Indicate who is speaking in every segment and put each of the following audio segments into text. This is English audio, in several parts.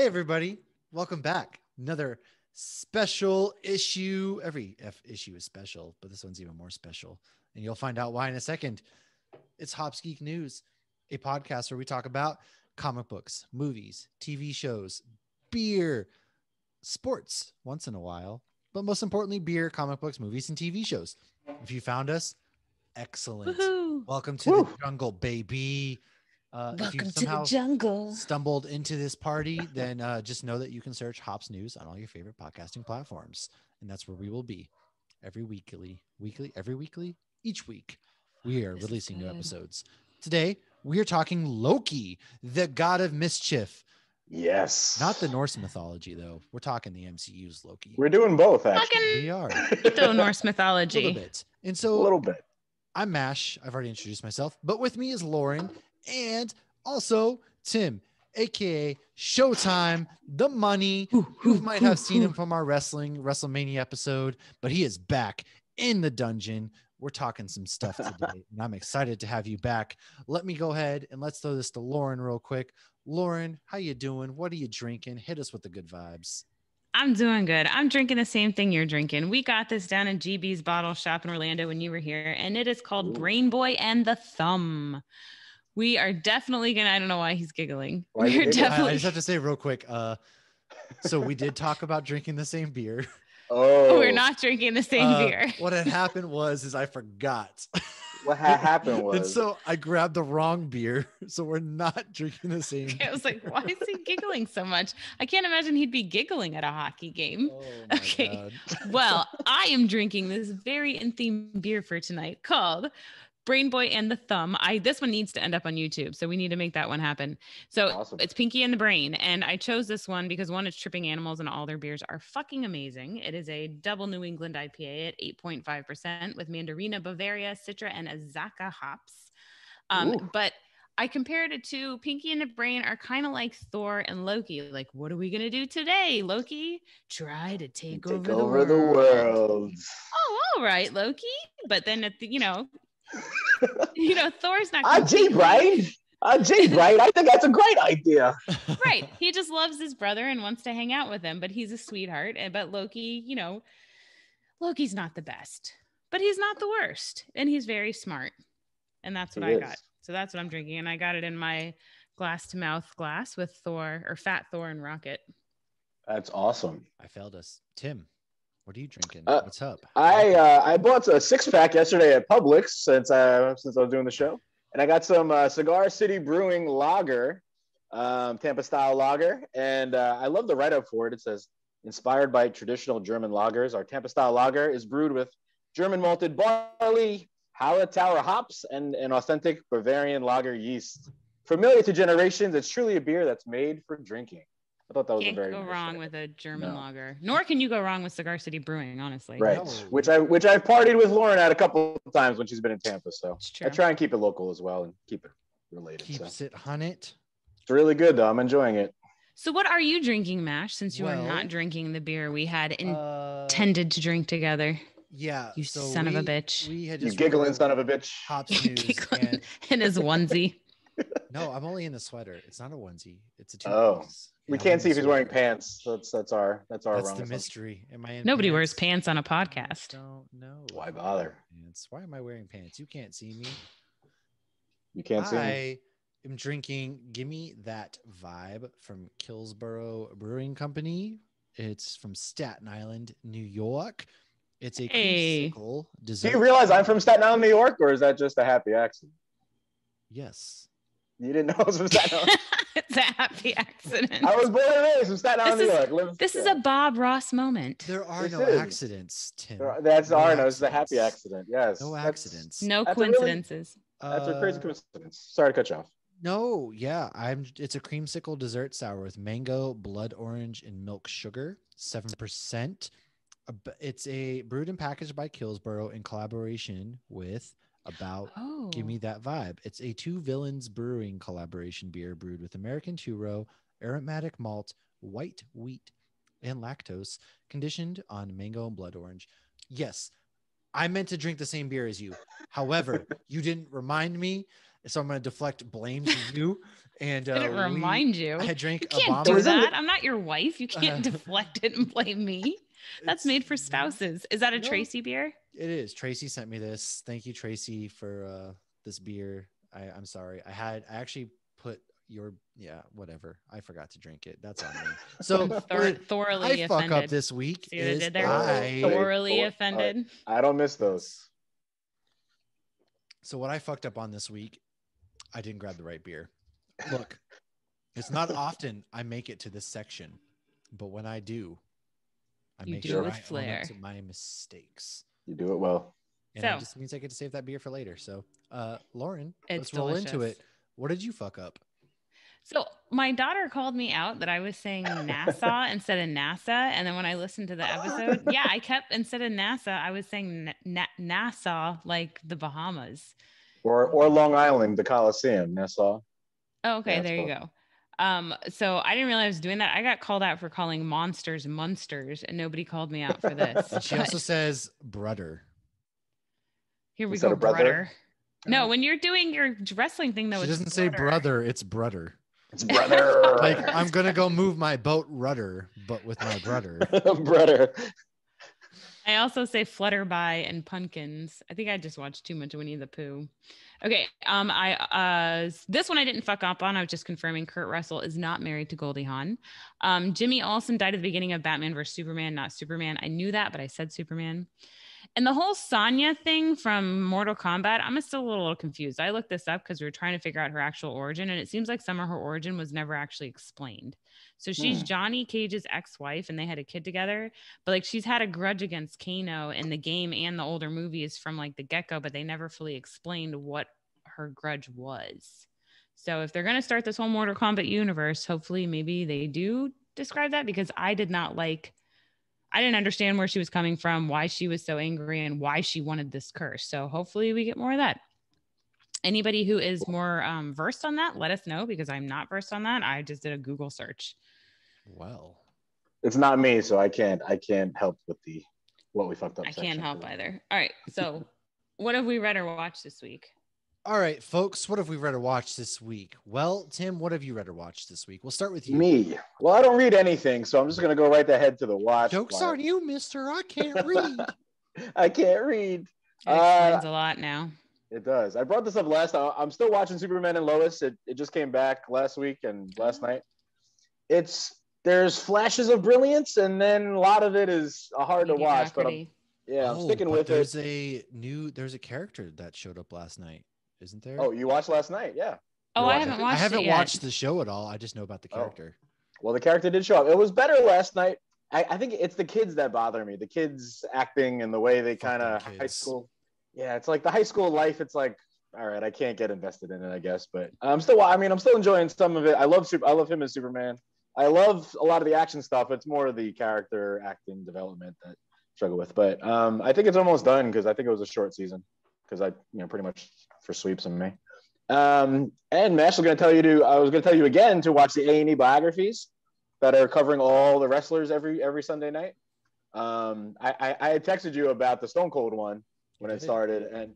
Speaker 1: Hey, everybody. Welcome back. Another special issue. Every issue is special, but this one's even more special. And you'll find out why in a second. It's Hops Geek News, a podcast where we talk about comic books, movies, TV shows, beer, sports once in a while, but most importantly, beer, comic books, movies, and TV shows. If you found us, excellent.
Speaker 2: Woohoo.
Speaker 1: Welcome to the jungle, baby. If you
Speaker 2: Welcome to the
Speaker 1: somehow
Speaker 2: jungle.
Speaker 1: stumbled into this party, then just know that you can search Hops News on all your favorite podcasting platforms, and that's where we will be every week. Each week we are releasing new episodes. Today we are talking Loki, the god of mischief.
Speaker 3: Yes.
Speaker 1: Not the Norse mythology, though. We're talking the MCU's Loki.
Speaker 3: We're doing both, actually.
Speaker 1: We are.
Speaker 2: Norse mythology.
Speaker 1: A little bit. And so
Speaker 3: a little bit.
Speaker 1: I'm Mash. I've already introduced myself, but with me is Lauren and also Tim, aka Showtime, the money. You might have seen him from our WrestleMania episode, but he is back in the dungeon. We're talking some stuff today, and I'm excited to have you back. Let me go ahead and let's throw this to Lauren real quick. Lauren, how you doing? What are you drinking? Hit us with the good vibes.
Speaker 2: I'm doing good. I'm drinking the same thing you're drinking. We got this down in GB's bottle shop in Orlando when you were here, and it is called Brain Boy and the Thumb. We are definitely gonna. I don't know why he's giggling. We're definitely.
Speaker 1: I just have to say real quick. So we did talk about drinking the same beer.
Speaker 3: Oh,
Speaker 2: we're not drinking the same beer.
Speaker 1: What had happened was I forgot.
Speaker 3: What happened was,
Speaker 1: and so I grabbed the wrong beer. So we're not drinking the same.
Speaker 2: I was like, why is he giggling so much? I can't imagine he'd be giggling at a hockey game.
Speaker 1: Oh my
Speaker 2: okay.
Speaker 1: God.
Speaker 2: Well, I am drinking this very in-theme beer for tonight called Brain Boy and the Thumb. This one needs to end up on YouTube, so we need to make that one happen. So
Speaker 3: awesome.
Speaker 2: It's Pinky and the Brain, and I chose this one because one, it's Tripping Animals, and all their beers are fucking amazing. It is a double New England IPA at 8.5% with Mandarina, Bavaria, Citra, and Azaka hops. But I compared it to Pinky and the Brain are kind of like Thor and Loki. Like, what are we gonna do today, Loki? Try to take over the world. Oh, all right, Loki. But then at the, Thor's not.
Speaker 3: Jay Bright. I think that's a great idea.
Speaker 2: Right. He just loves his brother and wants to hang out with him, but he's a sweetheart. But Loki, Loki's not the best, but he's not the worst. And he's very smart. And that's what I got. So that's what I'm drinking. And I got it in my glass to mouth glass with Thor or Fat Thor and Rocket.
Speaker 3: That's awesome.
Speaker 1: I failed us. Tim, what are you drinking? What's up?
Speaker 3: I bought a 6-pack yesterday at Publix since I was doing the show, and I got some Cigar City Brewing Lager, Tampa style lager, and I love the write up for it. It says, inspired by traditional German lagers, our Tampa style lager is brewed with German malted barley, Hallertauer hops, and an authentic Bavarian lager yeast. Familiar to generations, it's truly a beer that's made for drinking. I thought that was
Speaker 2: Can't
Speaker 3: a very
Speaker 2: go wrong with a German lager. Nor can you go wrong with Cigar City Brewing, honestly.
Speaker 3: Right.
Speaker 1: No.
Speaker 3: Which I've partied with Lauren at a couple of times when she's been in Tampa. So I try and keep it local as well and keep it related.
Speaker 1: Keeps it hunted.
Speaker 3: It's really good though. I'm enjoying it.
Speaker 2: So what are you drinking, Mash, since you are not drinking the beer we had intended to drink together?
Speaker 1: Yeah.
Speaker 2: You son of a bitch.
Speaker 1: We had
Speaker 3: You giggling son of a bitch.
Speaker 1: Hops News
Speaker 2: in his onesie.
Speaker 1: No, I'm only in the sweater. It's not a onesie. It's a two-piece.
Speaker 3: Oh. We can't see if he's wearing
Speaker 1: sweater.
Speaker 3: pants. That's our
Speaker 1: That's the mystery. Am I in
Speaker 2: Nobody
Speaker 1: pants?
Speaker 2: wears pants on a podcast.
Speaker 1: I don't know.
Speaker 3: Why bother?
Speaker 1: Pants. Why am I wearing pants? You can't see me.
Speaker 3: You can't see me.
Speaker 1: I am drinking Gimme That Vibe from Killsborough Brewing Company. It's from Staten Island, New York. It's a creamsicle dessert.
Speaker 3: Do you realize I'm from Staten Island, New York, or is that just a happy accident?
Speaker 1: Yes.
Speaker 3: You didn't know I was from Staten Island?
Speaker 2: It's a happy accident.
Speaker 3: I was born and raised from Staten Island, New York.
Speaker 2: This is a Bob Ross moment.
Speaker 1: There are no accidents, Tim.
Speaker 3: It's a happy accident. Yes.
Speaker 1: No accidents.
Speaker 2: No coincidences.
Speaker 3: That's a crazy coincidence. Sorry to cut you off.
Speaker 1: No, yeah. It's a creamsicle dessert sour with mango, blood orange, and milk sugar, 7%. It's brewed and packaged by Killsborough in collaboration with Give Me That Vibe. It's a Two Villains Brewing collaboration beer brewed with American two-row, aromatic malt, white wheat, and lactose, conditioned on mango and blood orange. Yes, I meant to drink the same beer as you. However, you didn't remind me, So I'm going to deflect blame to you. And
Speaker 2: I didn't remind you.
Speaker 1: I drank
Speaker 2: You
Speaker 1: a
Speaker 2: can't
Speaker 1: bomb.
Speaker 2: do that. I'm not your wife. You can't deflect it and blame me. That's made for spouses. Is that a Tracy beer?
Speaker 1: It is. Tracy sent me this. Thank you, Tracy, for this beer. I'm sorry. I actually put whatever. I forgot to drink it. That's on me. So
Speaker 2: thoroughly
Speaker 1: I fuck
Speaker 2: offended.
Speaker 1: up this week.
Speaker 2: See what I did there?
Speaker 1: I
Speaker 2: thoroughly offended.
Speaker 3: I don't miss those.
Speaker 1: So what I fucked up on this week, I didn't grab the right beer. Look, it's not often I make it to this section, but when I do, I make sure I own up to my mistakes.
Speaker 3: You do it well.
Speaker 1: And it just means I get to save that beer for later. So, Lauren, let's roll into it. What did you fuck up?
Speaker 2: So my daughter called me out that I was saying NASA instead of NASA. And then when I listened to the episode, I kept, instead of NASA, I was saying Nassau, like the Bahamas.
Speaker 3: Or Long Island, the Coliseum, Nassau.
Speaker 2: Oh, okay. There you go. So I didn't realize I was doing that. I got called out for calling monsters monsters, and nobody called me out for this.
Speaker 1: And she also says brother.
Speaker 2: Here we go, brother. No, when you're doing your wrestling thing, though,
Speaker 1: she doesn't say brother, it's brother.
Speaker 3: It's brother.
Speaker 1: Like, I'm gonna go move my boat rudder, but with my brother.
Speaker 3: Brother.
Speaker 2: I also say Flutterby and Pumpkins. I think I just watched too much Winnie the Pooh. Okay. This one I didn't fuck up on. I was just confirming Kurt Russell is not married to Goldie Hawn. Jimmy Olsen died at the beginning of Batman vs Superman, not Superman. I knew that, but I said Superman. And the whole Sonya thing from Mortal Kombat, I'm still a little confused. I looked this up because we were trying to figure out her actual origin, and it seems like some of her origin was never actually explained. So she's Johnny Cage's ex-wife, and they had a kid together. But like, she's had a grudge against Kano in the game and the older movies from like the get-go, but they never fully explained what her grudge was. So if they're going to start this whole Mortal Kombat universe, hopefully maybe they do describe that, because I didn't understand where she was coming from, why she was so angry, and why she wanted this curse. So hopefully we get more of that. Anybody who is more versed on that, let us know, because I'm not versed on that. I just did a Google search.
Speaker 1: Well,
Speaker 3: it's not me, so I can't help with what we fucked up.
Speaker 2: I can't help either. All right. So what have we read or watched this week?
Speaker 1: All right, folks, what have we read or watched this week? Well, Tim, what have you read or watched this week? We'll start with you.
Speaker 3: Me. Well, I don't read anything, so I'm just going to go right ahead to the watch.
Speaker 1: Joke's on you, mister. I can't read.
Speaker 3: I can't read.
Speaker 2: It explains a lot now.
Speaker 3: It does. I brought this up last time. I'm still watching Superman and Lois. It just came back last week and last night. There's flashes of brilliance, and then a lot of it is hard to watch. But I'm sticking with it.
Speaker 1: There's a character that showed up last night. Isn't there?
Speaker 3: Oh, you watched last night? Yeah.
Speaker 2: Oh, I haven't watched it.
Speaker 1: I haven't watched the show at all. I just know about the character.
Speaker 3: Well, the character did show up. It was better last night. I think it's the kids that bother me. The kids acting and the way they kind of high school. Yeah, it's like the high school life. It's like, all right, I can't get invested in it, I guess. But I'm still enjoying some of it. I love him as Superman. I love a lot of the action stuff. It's more of the character acting development that I struggle with. But I think it's almost done, because I think it was a short season. Because I pretty much for sweeps in me. And Mash was going to tell you I was going to tell you again to watch the A&E biographies that are covering all the wrestlers every Sunday night. I had texted you about the Stone Cold one when it started,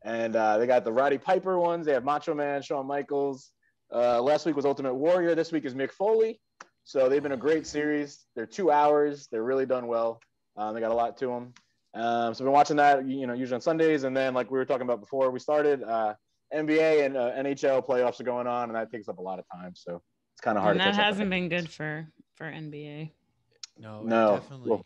Speaker 3: and they got the Roddy Piper ones. They have Macho Man, Shawn Michaels. Last week was Ultimate Warrior. This week is Mick Foley. So they've been a great series. They're 2 hours. They're really done well. They got a lot to them. So I've been watching that, usually on Sundays. And then, like we were talking about before we started, NBA and NHL playoffs are going on, and that takes up a lot of time. So it's kind of hard.
Speaker 2: And that hasn't been good for NBA.
Speaker 1: No,
Speaker 3: definitely. Well,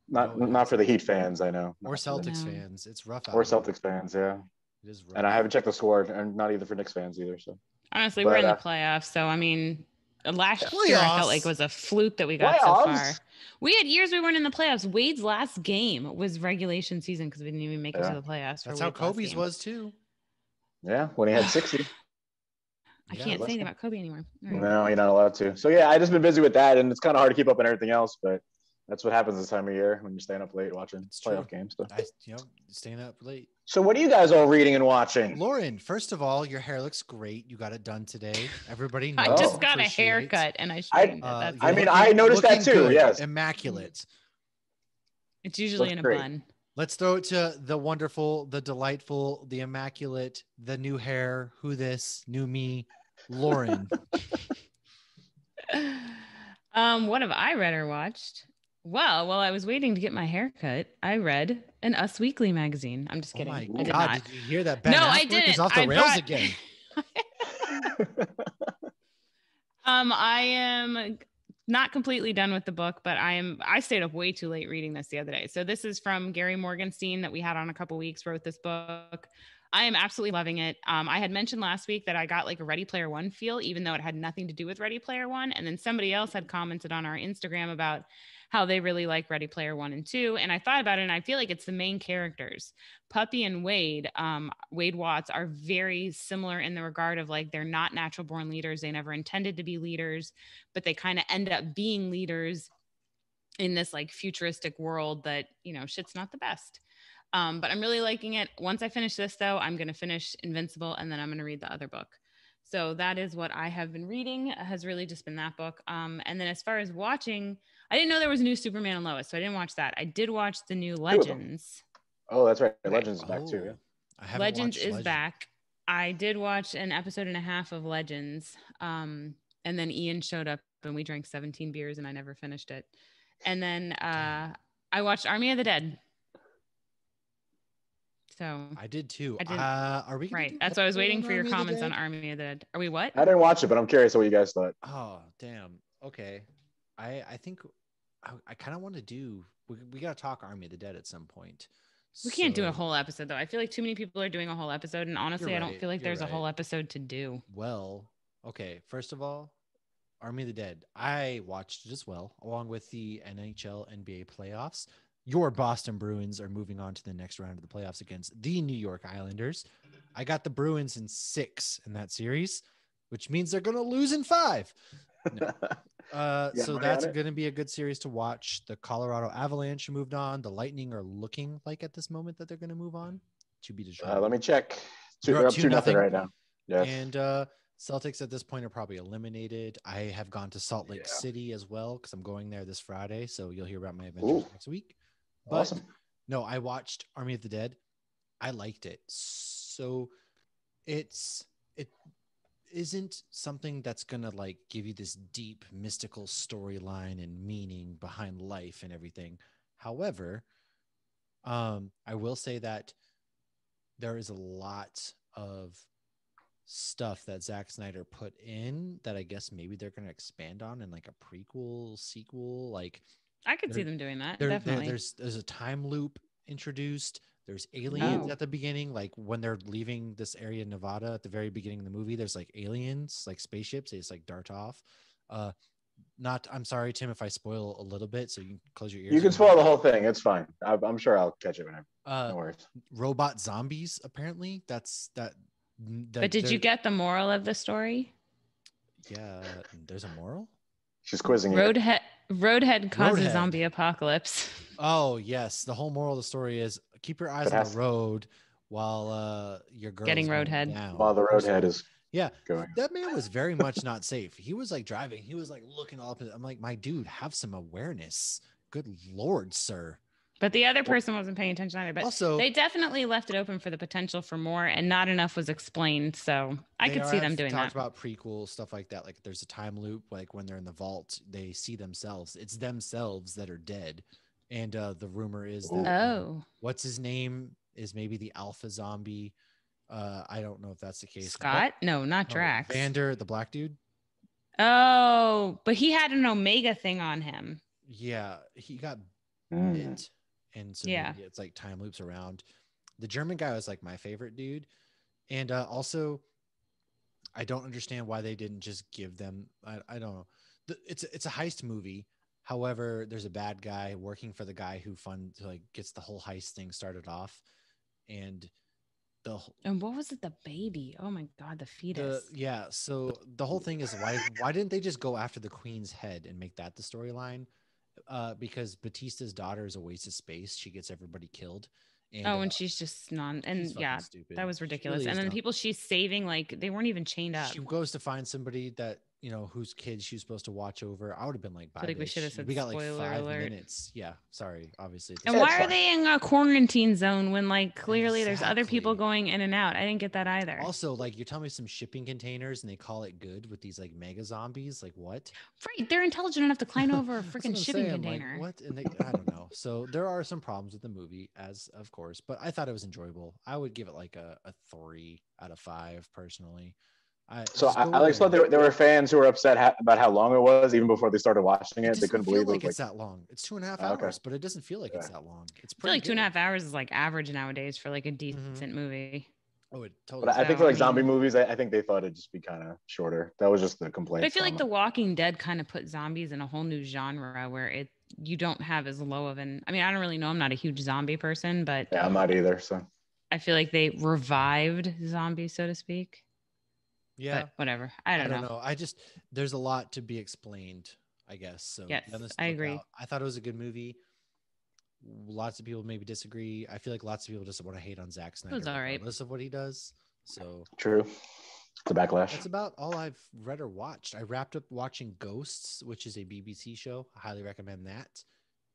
Speaker 3: not for the Heat fans, I know.
Speaker 1: Or Celtics fans. It's rough.
Speaker 3: Or Celtics fans, yeah.
Speaker 1: It is rough.
Speaker 3: And I haven't checked the score, and not either for Knicks fans either. So
Speaker 2: honestly, we're in the playoffs. So I mean, last year I felt like it was a fluke that we got so far. We had years we weren't in the playoffs. Wade's last game was regulation season because we didn't even make it to the playoffs.
Speaker 1: That's how Kobe's was too.
Speaker 3: Yeah, when he had 60.
Speaker 2: I can't say anything about Kobe anymore.
Speaker 3: Right. No, you're not allowed to. So yeah, I just been busy with that, and it's kind of hard to keep up on everything else. But that's what happens this time of year when you're staying up late watching playoff games. So.
Speaker 1: Staying up late.
Speaker 3: So what are you guys all reading and watching?
Speaker 1: Lauren, first of all, your hair looks great. You got it done today. Everybody knows.
Speaker 2: I just got a haircut and I straightened it.
Speaker 3: I noticed that too.
Speaker 1: Good,
Speaker 3: yes,
Speaker 1: immaculate.
Speaker 2: It's usually in a bun.
Speaker 1: Let's throw it to the wonderful, the delightful, the immaculate, the new hair, who this, new me, Lauren.
Speaker 2: What have I read or watched? Well, while I was waiting to get my hair cut, I read an Us Weekly magazine. I'm just
Speaker 1: Oh
Speaker 2: kidding.
Speaker 1: my
Speaker 2: I did
Speaker 1: God,
Speaker 2: not.
Speaker 1: did you hear that? Ben
Speaker 2: No, I
Speaker 1: Affleck
Speaker 2: didn't.
Speaker 1: is off the
Speaker 2: I
Speaker 1: rails
Speaker 2: thought-
Speaker 1: again.
Speaker 2: I am not completely done with the book, but I stayed up way too late reading this the other day. So this is from Gary Morgenstein that we had on a couple weeks, wrote this book. I am absolutely loving it. I had mentioned last week that I got like a Ready Player One feel, even though it had nothing to do with Ready Player One. And then somebody else had commented on our Instagram about how they really like Ready Player One and Two. And I thought about it, and I feel like it's the main characters. Puppy and Wade, Wade Watts, are very similar in the regard of like they're not natural born leaders. They never intended to be leaders, but they kind of end up being leaders in this like futuristic world that, you know, shit's not the best. But I'm really liking it. Once I finish this, though, I'm going to finish Invincible, and then I'm going to read the other book. So that is what I have been reading. It has really just been that book. And then as far as watching, I didn't know there was a new Superman and Lois, so I didn't watch that. I did watch the new Legends.
Speaker 3: Oh, that's right.
Speaker 2: Okay.
Speaker 3: Legends is back too. Yeah.
Speaker 1: I haven't
Speaker 2: Legends
Speaker 1: watched
Speaker 2: is
Speaker 1: Legend.
Speaker 2: back. I did watch an episode and a half of Legends. And then Ian showed up, and we drank 17 beers, and I never finished it. And then I watched Army of the Dead. So
Speaker 1: I did too.
Speaker 2: I did.
Speaker 1: Are we gonna
Speaker 2: Right.
Speaker 1: do
Speaker 2: That's why I was
Speaker 1: episode
Speaker 2: waiting
Speaker 1: on
Speaker 2: for your
Speaker 1: Army of the
Speaker 2: comments on
Speaker 1: Dead?
Speaker 2: Army of the Dead. Are we what?
Speaker 3: I didn't watch it, but I'm curious what you guys thought.
Speaker 1: Oh damn. Okay. I think I kind of want to do. We gotta talk Army of the Dead at some point.
Speaker 2: We can't do a
Speaker 1: So-
Speaker 2: whole episode though. I feel like too many people are doing a whole episode, and honestly,
Speaker 1: You're
Speaker 2: I don't
Speaker 1: right,
Speaker 2: feel like
Speaker 1: you're
Speaker 2: there's a
Speaker 1: right.
Speaker 2: whole episode to do.
Speaker 1: Well, okay. First of all, Army of the Dead. I watched it as well, along with the NHL, NBA playoffs. Your Boston Bruins are moving on to the next round of the playoffs against the New York Islanders. I got the Bruins in 6 in that series, which means they're going to lose in 5. No. So
Speaker 3: money
Speaker 1: that's
Speaker 3: on it?
Speaker 1: going to be a good series to watch. The Colorado Avalanche moved on. The Lightning are looking like at this moment that they're going to move on. To be determined.
Speaker 3: Let me check.
Speaker 1: You're
Speaker 3: They're
Speaker 1: up
Speaker 3: up 2-0
Speaker 1: 2-0
Speaker 3: right now. Yes.
Speaker 1: And Celtics at this point are probably eliminated. I have gone to Salt Lake City as well because I'm going there this Friday. So you'll hear about my adventures
Speaker 3: Ooh.
Speaker 1: next week. But
Speaker 3: Awesome.
Speaker 1: no, I watched Army of the Dead. I liked it. So it isn't something that's gonna like give you this deep mystical storyline and meaning behind life and everything. However, I will say that there is a lot of stuff that Zack Snyder put in that I guess maybe they're gonna expand on in like a prequel, sequel. Like
Speaker 2: I could see
Speaker 1: There-
Speaker 2: them doing that.
Speaker 1: there,
Speaker 2: Definitely.
Speaker 1: there's a time loop introduced. There's aliens
Speaker 2: Oh.
Speaker 1: at the beginning, like when they're leaving this area in Nevada at the very beginning of the movie. There's like aliens, like spaceships. They just like dart off. I'm sorry, Tim, if I spoil a little bit, so you can close your ears.
Speaker 3: You can spoil the whole thing. It's fine. I'm sure I'll catch it whenever. No worries.
Speaker 1: Robot zombies. Apparently, that's that.
Speaker 2: But did you get the moral of the story?
Speaker 1: Yeah, there's a moral.
Speaker 3: She's quizzing you.
Speaker 2: Roadhead causes
Speaker 1: Roadhead.
Speaker 2: zombie apocalypse.
Speaker 1: Oh yes, the whole moral of the story is keep your eyes
Speaker 3: But
Speaker 1: on
Speaker 3: has-
Speaker 1: the road while your girl's
Speaker 2: Getting
Speaker 1: going
Speaker 2: roadhead.
Speaker 1: down.
Speaker 3: While the roadhead is
Speaker 1: Yeah,
Speaker 3: going.
Speaker 1: that man was very much not safe. He was like driving. He was like looking all up. I'm like, my dude, have some awareness. Good Lord, sir.
Speaker 2: But the other person wasn't paying attention either. But
Speaker 1: Also,
Speaker 2: they definitely left it open for the potential for more, and not enough was explained. So I could see them doing
Speaker 1: talked
Speaker 2: that.
Speaker 1: about prequel stuff like that. Like there's a time loop. Like when they're in the vault, they see themselves. It's themselves that are dead. And the rumor is that
Speaker 2: Oh,
Speaker 1: what's his name is maybe the alpha zombie. I don't know if that's the case.
Speaker 2: Scott? No, not
Speaker 1: No,
Speaker 2: Drax.
Speaker 1: Vander, the black dude.
Speaker 2: Oh, but he had an Omega thing on him.
Speaker 1: Yeah, he got
Speaker 3: Mm.
Speaker 1: bit, and so
Speaker 2: Yeah.
Speaker 1: maybe it's like time loops around. The German guy was like my favorite dude, and also I don't understand why they didn't just give them. I don't know. It's a heist movie. However, there's a bad guy working for the guy who gets the whole heist thing started off, and
Speaker 2: And what was it? The baby? Oh my God, the fetus.
Speaker 1: yeah. So the whole thing is why didn't they just go after the queen's head and make that the storyline? Because Batista's daughter is a waste of space. She gets everybody killed. And,
Speaker 2: And she's just
Speaker 1: she's fucking
Speaker 2: yeah,
Speaker 1: stupid.
Speaker 2: that was
Speaker 1: She
Speaker 2: ridiculous.
Speaker 1: really
Speaker 2: And
Speaker 1: is
Speaker 2: then
Speaker 1: dumb.
Speaker 2: people she's saving, like they weren't even chained up.
Speaker 1: She goes to find somebody that you know, whose kids she was supposed to watch over. I would have been like, bye,
Speaker 2: feel like we should have
Speaker 1: bitch.
Speaker 2: said
Speaker 1: We got like
Speaker 2: spoiler
Speaker 1: 5
Speaker 2: alert.
Speaker 1: minutes. Yeah, sorry. Obviously,
Speaker 2: And
Speaker 3: Yeah,
Speaker 2: why
Speaker 3: it's
Speaker 2: are
Speaker 3: fine.
Speaker 2: they in a quarantine zone when like clearly there's other people
Speaker 1: Exactly.
Speaker 2: going in and out? I didn't get that either.
Speaker 1: also, like, you're telling me some shipping containers and they call it good with these like mega zombies. Like, what?
Speaker 2: Right, they're intelligent enough to climb over a
Speaker 1: That's what
Speaker 2: freaking
Speaker 1: I'm
Speaker 2: shipping
Speaker 1: saying. Like,
Speaker 2: container.
Speaker 1: what? And they, I don't know. So there are some problems with the movie, as of course, but I thought it was enjoyable. I would give it like a 3 out of 5 personally.
Speaker 3: So
Speaker 1: Just go
Speaker 3: I always
Speaker 1: in.
Speaker 3: thought there were fans who were upset about how long it was, even before they started watching
Speaker 1: It
Speaker 3: it. They
Speaker 1: doesn't
Speaker 3: couldn't
Speaker 1: feel
Speaker 3: believe it
Speaker 1: like
Speaker 3: was
Speaker 1: it's that long. It's 2.5
Speaker 3: Oh, okay.
Speaker 1: hours, but it doesn't feel like it's
Speaker 3: Yeah.
Speaker 1: that long. It's
Speaker 2: I feel
Speaker 1: pretty
Speaker 2: like
Speaker 1: good.
Speaker 2: 2.5 hours is like average nowadays for like a decent movie.
Speaker 1: Oh, it
Speaker 3: But
Speaker 1: totally.
Speaker 3: I think
Speaker 2: So,
Speaker 3: for like
Speaker 2: I
Speaker 3: zombie
Speaker 2: mean-
Speaker 3: movies, I think they thought it'd just be kind of shorter. That was just the complaint.
Speaker 2: But I feel like The Walking Dead kind of put zombies in a whole new genre where you don't have as low of an. I mean, I don't really know. I'm not a huge zombie person, but
Speaker 3: Yeah, I'm not either. So
Speaker 2: I feel like they revived zombies, so to speak.
Speaker 1: Yeah,
Speaker 2: But whatever. I don't know.
Speaker 1: I just there's a lot to be explained, I guess. So
Speaker 2: Yes,
Speaker 1: let us
Speaker 2: I
Speaker 1: look
Speaker 2: agree.
Speaker 1: out. I thought it was a good movie. Lots of people maybe disagree. I feel like lots of people just want to hate on Zack Snyder,
Speaker 2: was all right.
Speaker 1: regardless of what he does. So
Speaker 3: true. The backlash.
Speaker 1: that's about all I've read or watched. I wrapped up watching Ghosts, which is a BBC show. I highly recommend that.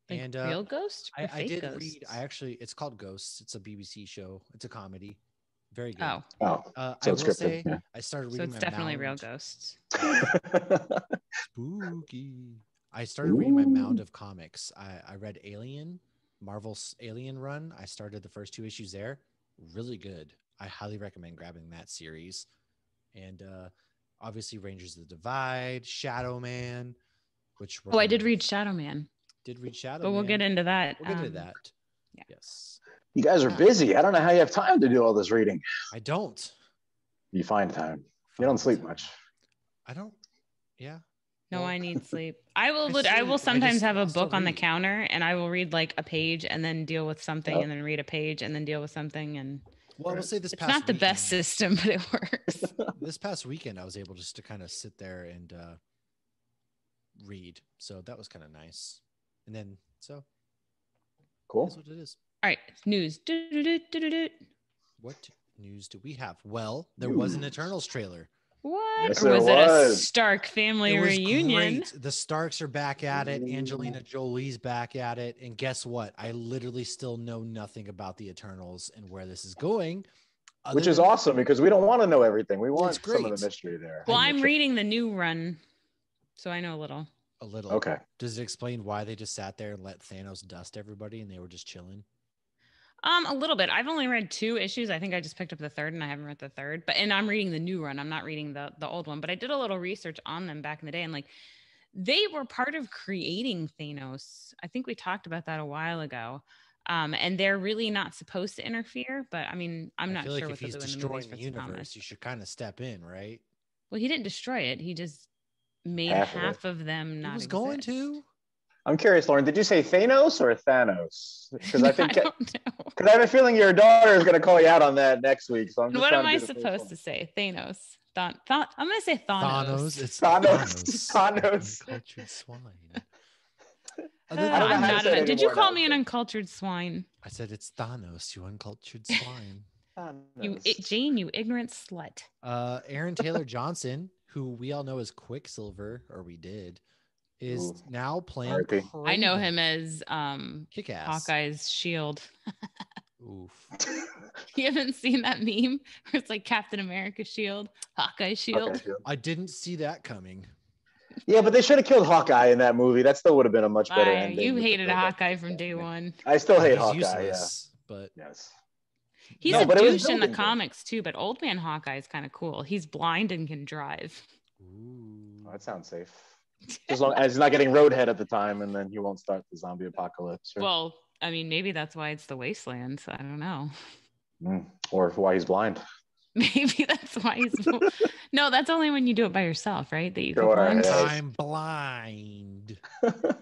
Speaker 2: Like
Speaker 1: And
Speaker 2: real ghost or
Speaker 1: I
Speaker 2: fake
Speaker 1: did
Speaker 2: ghosts?
Speaker 1: read. It's called Ghosts. It's a BBC show. It's a comedy. Very good.
Speaker 2: Oh,
Speaker 3: Oh,
Speaker 1: I
Speaker 3: so
Speaker 1: will
Speaker 3: it's
Speaker 1: say
Speaker 3: scripted. Yeah.
Speaker 1: I started
Speaker 2: so
Speaker 1: reading
Speaker 2: it's
Speaker 1: my
Speaker 2: definitely real
Speaker 1: Mound.
Speaker 2: ghosts.
Speaker 1: Spooky. I started reading my mound
Speaker 3: Ooh.
Speaker 1: of comics. I read Alien, Marvel's Alien run. I started the first 2 issues there. Really good. I highly recommend grabbing that series. And obviously Rangers of the Divide, Shadow Man, which
Speaker 2: Oh, I did read Shadow Man,
Speaker 1: Shadow
Speaker 2: but
Speaker 1: Man.
Speaker 2: we'll get into that.
Speaker 1: We'll get into that.
Speaker 2: yeah.
Speaker 1: Yes.
Speaker 3: You guys are busy. I don't know how you have time to do all this reading.
Speaker 1: I don't.
Speaker 3: You find time. You don't sleep much.
Speaker 1: I don't. Yeah.
Speaker 2: No,
Speaker 1: Well,
Speaker 2: I need sleep. I will.
Speaker 1: I
Speaker 2: I will
Speaker 1: sleep. I
Speaker 2: sometimes
Speaker 1: just-
Speaker 2: have
Speaker 1: I'll
Speaker 2: a
Speaker 1: still
Speaker 2: book on the
Speaker 1: read.
Speaker 2: counter, and I will read like a page, and then deal with something,
Speaker 3: Oh.
Speaker 2: and then read a page, and then deal with something. And
Speaker 1: Well, I will say this
Speaker 2: it's
Speaker 1: past
Speaker 2: not the best
Speaker 1: weekend-
Speaker 2: system, but it works.
Speaker 1: This past weekend I was able just to kind of sit there and read, so that was kind of nice. And then that's
Speaker 3: Cool.
Speaker 1: what it is.
Speaker 2: All right, news.
Speaker 1: What news do we have? Well, there was an
Speaker 3: News.
Speaker 1: Eternals trailer.
Speaker 2: What?
Speaker 3: Yes,
Speaker 2: or was
Speaker 3: there
Speaker 2: it a
Speaker 3: was.
Speaker 2: Stark family
Speaker 1: It was
Speaker 2: reunion?
Speaker 1: great. The Starks are back at it. Angelina Jolie's back at it. And guess what? I literally still know nothing about the Eternals and where this is going.
Speaker 3: Which
Speaker 1: other
Speaker 3: is
Speaker 1: than-
Speaker 3: awesome because we don't want to know everything. We
Speaker 1: Well,
Speaker 3: want
Speaker 1: it's
Speaker 3: some of
Speaker 1: great.
Speaker 3: the mystery there.
Speaker 2: Well,
Speaker 1: I
Speaker 2: I'm reading the new run, so I know a little.
Speaker 1: a little.
Speaker 3: Okay.
Speaker 1: Does it explain why they just sat there and let Thanos dust everybody and they were just chilling?
Speaker 2: A little bit. I've only read 2 issues. I think I just picked up the 3rd, and I haven't read the 3rd. And I'm reading the new run. I'm not reading the old one. But I did a little research on them back in the day, and like they were part of creating Thanos. I think we talked about that a while ago. And they're really not supposed to interfere. But I mean, I'm
Speaker 1: I
Speaker 2: not
Speaker 1: feel
Speaker 2: sure
Speaker 1: like
Speaker 2: what
Speaker 1: if
Speaker 2: they'll
Speaker 1: he's
Speaker 2: do in the movies
Speaker 1: destroying the
Speaker 2: versus
Speaker 1: universe,
Speaker 2: comics.
Speaker 1: you should kind of step in, right?
Speaker 2: Well, he didn't destroy it. He just made
Speaker 3: Half of
Speaker 2: half of them not.
Speaker 1: He was going
Speaker 2: exist.
Speaker 1: to.
Speaker 3: I'm curious, Lauren. Did you say Thanos or Thanos? Because I think
Speaker 2: I don't know.
Speaker 3: because I have a feeling your daughter is going to call you out on that next week. So I'm just
Speaker 2: What
Speaker 3: trying
Speaker 2: am
Speaker 3: to
Speaker 2: I
Speaker 3: do the first
Speaker 2: supposed
Speaker 3: one.
Speaker 2: to say? Thanos. I'm gonna say Thanos.
Speaker 1: It's
Speaker 3: Thanos. Thanos.
Speaker 1: Uncultured swine.
Speaker 3: I don't know
Speaker 2: I'm
Speaker 3: how to
Speaker 2: not.
Speaker 3: say it
Speaker 2: Did you
Speaker 3: anymore
Speaker 2: call
Speaker 3: now,
Speaker 2: me an
Speaker 3: so-
Speaker 2: uncultured swine?
Speaker 1: I said it's Thanos, you uncultured swine.
Speaker 3: Thanos.
Speaker 2: Jane, you ignorant slut.
Speaker 1: Aaron Taylor Johnson, who we all know as Quicksilver, or we did, is
Speaker 3: Ooh.
Speaker 1: now playing.
Speaker 3: R.I.P.
Speaker 2: I know
Speaker 1: Kraven.
Speaker 2: him as
Speaker 1: Kick-Ass.
Speaker 2: Hawkeye's shield.
Speaker 1: Oof.
Speaker 2: You haven't seen that meme where it's like Captain America's shield, Hawkeye's shield.
Speaker 3: Okay, sure.
Speaker 1: I didn't see that coming.
Speaker 3: Yeah, but they should have killed Hawkeye in that movie. That still would have been a much better ending.
Speaker 2: You
Speaker 3: with the
Speaker 2: hated
Speaker 3: build-up.
Speaker 2: Hawkeye from day one.
Speaker 3: I still hate
Speaker 1: He's
Speaker 3: Hawkeye.
Speaker 1: useless, but
Speaker 3: Yeah. Yes.
Speaker 2: He's
Speaker 3: No,
Speaker 2: a
Speaker 3: but it was
Speaker 2: douche in the
Speaker 3: building good.
Speaker 2: comics too, but Old Man Hawkeye is kind of cool. He's blind and can drive.
Speaker 1: ooh.
Speaker 3: Oh, that sounds safe. As long as he's not getting roadhead at the time, and then he won't start the zombie apocalypse. Or,
Speaker 2: Well, I mean, maybe that's why it's the wasteland. I don't know.
Speaker 3: or why he's blind.
Speaker 2: Maybe that's why he's. No, that's only when you do it by yourself, right? That you go
Speaker 3: Sure,
Speaker 2: blind.
Speaker 3: yeah.
Speaker 1: I'm blind.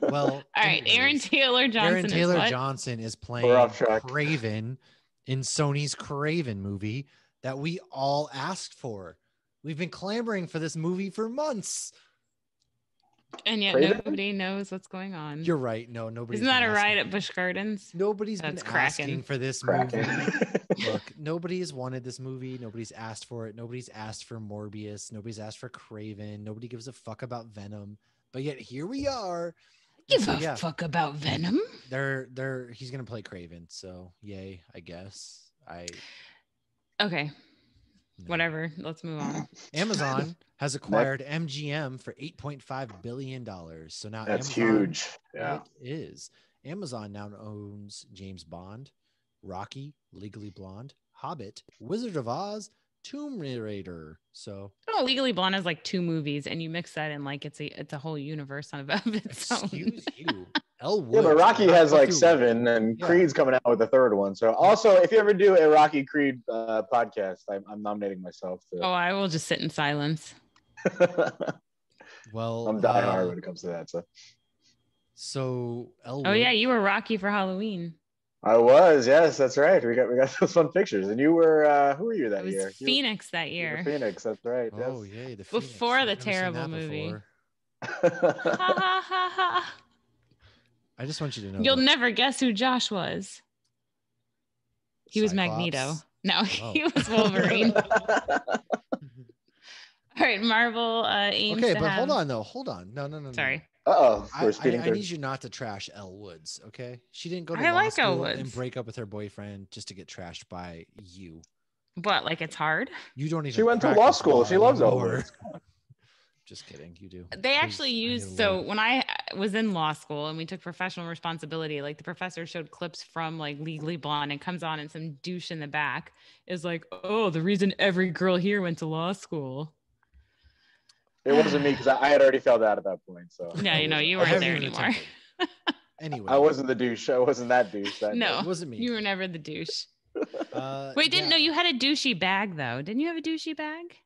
Speaker 1: Well,
Speaker 2: All right, Aaron
Speaker 1: anyways,
Speaker 2: Taylor Johnson.
Speaker 1: Aaron Taylor
Speaker 2: is what?
Speaker 1: Johnson is
Speaker 3: We're
Speaker 1: playing
Speaker 3: off track.
Speaker 1: Kraven in Sony's Kraven movie that we all asked for. We've been clamoring for this movie for months.
Speaker 2: And yet
Speaker 3: Kraven?
Speaker 2: nobody knows what's going on.
Speaker 1: You're right. No, nobody's
Speaker 2: Isn't that
Speaker 1: been
Speaker 2: a ride
Speaker 1: asking.
Speaker 2: at Busch Gardens?
Speaker 1: Nobody's been
Speaker 2: That's cracking.
Speaker 1: asking for this
Speaker 3: Cracking.
Speaker 1: movie. Look, nobody's wanted this movie. Nobody's asked for it. Nobody's asked for Morbius. Nobody's asked for Craven. Nobody gives a fuck about Venom. But yet here we are. And
Speaker 2: Give
Speaker 1: so,
Speaker 2: a fuck about Venom.
Speaker 1: He's gonna play Craven. So yay, I guess.
Speaker 2: Okay.
Speaker 1: No.
Speaker 2: Whatever. Let's move on.
Speaker 1: Amazon has acquired MGM for $8.5 billion. So now
Speaker 3: That's
Speaker 1: Amazon,
Speaker 3: huge. Yeah.
Speaker 1: It is. Amazon now owns James Bond, Rocky, Legally Blonde, Hobbit, Wizard of Oz, Tomb Raider. So
Speaker 2: Legally Blonde has like 2 movies, and you mix that in like it's a whole universe of its own.
Speaker 1: excuse you. Elle
Speaker 3: Yeah, but
Speaker 1: Woods,
Speaker 3: Rocky
Speaker 1: not
Speaker 3: has
Speaker 1: go
Speaker 3: like
Speaker 1: through-
Speaker 3: 7, and Creed's coming out with the 3rd one. So also, if you ever do a Rocky Creed podcast, I'm nominating myself to.
Speaker 2: Oh, I will just sit in silence.
Speaker 1: Well,
Speaker 3: I'm die hard when it comes to that.
Speaker 1: So Elle
Speaker 2: Oh yeah,
Speaker 1: Woods-
Speaker 2: you were Rocky for Halloween.
Speaker 3: I was, yes, that's right. We got those fun pictures, and you were who were you that
Speaker 2: It was
Speaker 3: year?
Speaker 2: Phoenix that
Speaker 3: You were
Speaker 2: year.
Speaker 3: Phoenix, that's right.
Speaker 1: Oh
Speaker 3: Yes.
Speaker 1: yay, the
Speaker 2: Before
Speaker 1: Phoenix.
Speaker 2: the
Speaker 1: I've never seen
Speaker 2: terrible
Speaker 1: that
Speaker 2: movie.
Speaker 1: before.
Speaker 2: Ha ha ha ha.
Speaker 1: I just want you to know.
Speaker 2: You'll
Speaker 1: though,
Speaker 2: never guess who Josh was. He was
Speaker 1: Cyclops.
Speaker 2: Magneto. No,
Speaker 1: Oh.
Speaker 2: he was Wolverine. All right, Marvel aims
Speaker 1: Okay,
Speaker 2: to
Speaker 1: but
Speaker 2: have...
Speaker 1: hold on though. Hold on. No.
Speaker 2: Sorry.
Speaker 3: Uh-oh, we're
Speaker 1: I
Speaker 3: speeding through.
Speaker 1: need you not to trash Elle Woods, okay? She didn't go to
Speaker 2: I
Speaker 1: law
Speaker 2: like Elle
Speaker 1: school and
Speaker 2: Woods.
Speaker 1: break up with her boyfriend just to get trashed by you.
Speaker 2: What, like it's hard?
Speaker 1: You don't even.
Speaker 3: She went to law
Speaker 1: practice
Speaker 3: school. She loves Elle
Speaker 1: anymore.
Speaker 3: Woods.
Speaker 1: Just kidding. You do.
Speaker 2: They
Speaker 1: Please,
Speaker 2: actually
Speaker 1: I need
Speaker 2: used,
Speaker 1: a
Speaker 2: so
Speaker 1: lawyer.
Speaker 2: when I was in law school and we took professional responsibility, like the professor showed clips from like Legally Blonde and comes on and some douche in the back is like, oh, the reason every girl here went to law school.
Speaker 3: It wasn't me because I had already failed out at that point. So
Speaker 2: Yeah, you know, you
Speaker 1: I
Speaker 2: weren't
Speaker 1: haven't
Speaker 2: there
Speaker 1: even
Speaker 2: anymore.
Speaker 1: attempted. Anyway,
Speaker 3: I wasn't the douche. I wasn't that douche. That
Speaker 2: No,
Speaker 1: it wasn't me.
Speaker 2: you were never the douche.
Speaker 1: yeah.
Speaker 2: Wait, didn't know you had a douchey bag though. Didn't you have a douchey bag?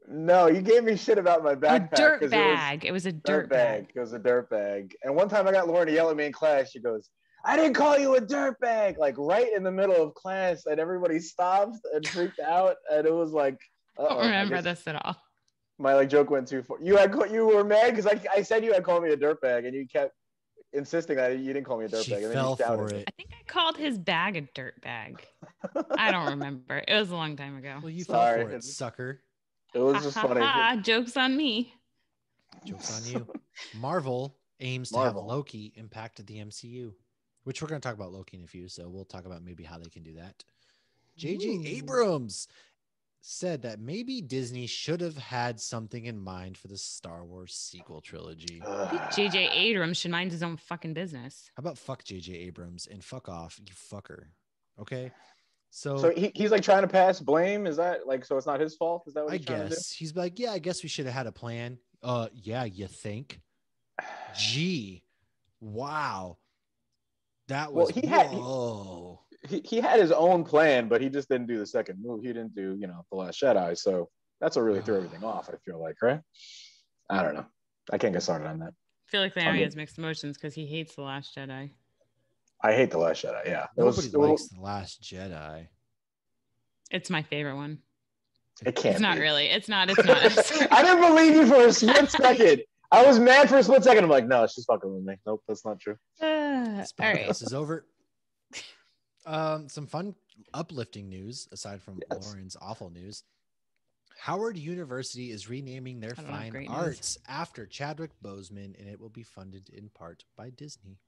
Speaker 3: No, you gave me shit about my backpack.
Speaker 2: A dirt
Speaker 3: 'cause
Speaker 2: bag. It was a dirt bag.
Speaker 3: It was a dirt bag. And one time I got Lauren to yell at me in class. She goes, I didn't call you a dirt bag. Like right in the middle of class, and everybody stopped and freaked out. And it was like,
Speaker 2: I don't remember this at all.
Speaker 3: My like joke went too far. You were mad because I said you had called me a dirt bag, and you kept insisting that you didn't call me a dirt
Speaker 1: She
Speaker 3: bag. And
Speaker 1: fell
Speaker 3: then you
Speaker 1: for
Speaker 3: shouted
Speaker 1: it.
Speaker 2: I think I called his bag a dirt bag. I don't remember. It was a long time ago.
Speaker 1: Well, you
Speaker 3: Sorry.
Speaker 1: fell for it, sucker.
Speaker 3: It was just funny.
Speaker 2: Joke's on me.
Speaker 1: Joke's on you. Marvel aims to have Loki impact the MCU, which we're going to talk about Loki in a few. So we'll talk about maybe how they can do that. J.J. Abrams said that maybe Disney should have had something in mind for the Star Wars sequel trilogy.
Speaker 2: J.J. Abrams should mind his own fucking business.
Speaker 1: How about fuck J.J. Abrams and fuck off, you fucker? Okay. So
Speaker 3: he's like trying to pass blame. Is that like, so it's not his fault? Is that what
Speaker 1: I
Speaker 3: he's trying to do?
Speaker 1: guess he's like, yeah, I guess we should have had a plan. Yeah, you think? Gee, wow. That was whoa.
Speaker 3: He had his own plan, but he just didn't do the second move. He didn't do, The Last Jedi. So that's what really threw everything off, I feel like, right? I don't know. I can't get started on that.
Speaker 2: I feel like Larry has mixed emotions because he hates The Last Jedi.
Speaker 3: I hate The Last Jedi, yeah.
Speaker 1: Nobody likes The Last Jedi.
Speaker 2: It's my favorite one.
Speaker 3: It can't
Speaker 2: It's not
Speaker 3: be.
Speaker 2: really. It's not.
Speaker 3: I didn't believe you for a split second. I was mad for a split second. I'm like, no, she's fucking with me. Nope, that's not true.
Speaker 1: This
Speaker 2: all right.
Speaker 1: podcast is over. Some fun uplifting news aside from Lauren's awful news. Howard University is renaming their fine arts after Chadwick Boseman, and it will be funded in part by Disney.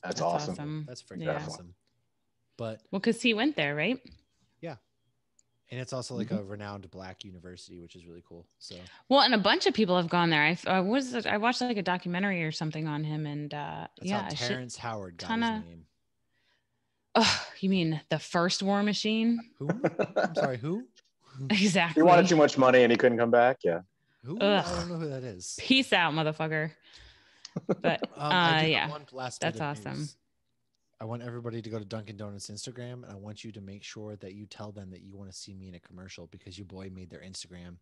Speaker 3: That's awesome.
Speaker 1: That's freaking awesome. But
Speaker 2: because he went there, right?
Speaker 1: Yeah. And it's also like a renowned Black university, which is really cool. So
Speaker 2: and a bunch of people have gone there. I watched like a documentary or something on him, and
Speaker 1: that's how Terrence Howard got his name.
Speaker 2: Oh, you mean the first War Machine?
Speaker 1: Who? I'm sorry, who?
Speaker 2: Exactly.
Speaker 3: He wanted too much money and he couldn't come back. Yeah.
Speaker 1: Who? I don't know who that is.
Speaker 2: Peace out, motherfucker. But that's awesome.
Speaker 1: News. I want everybody to go to Dunkin' Donuts Instagram, and I want you to make sure that you tell them that you want to see me in a commercial because your boy made their Instagram.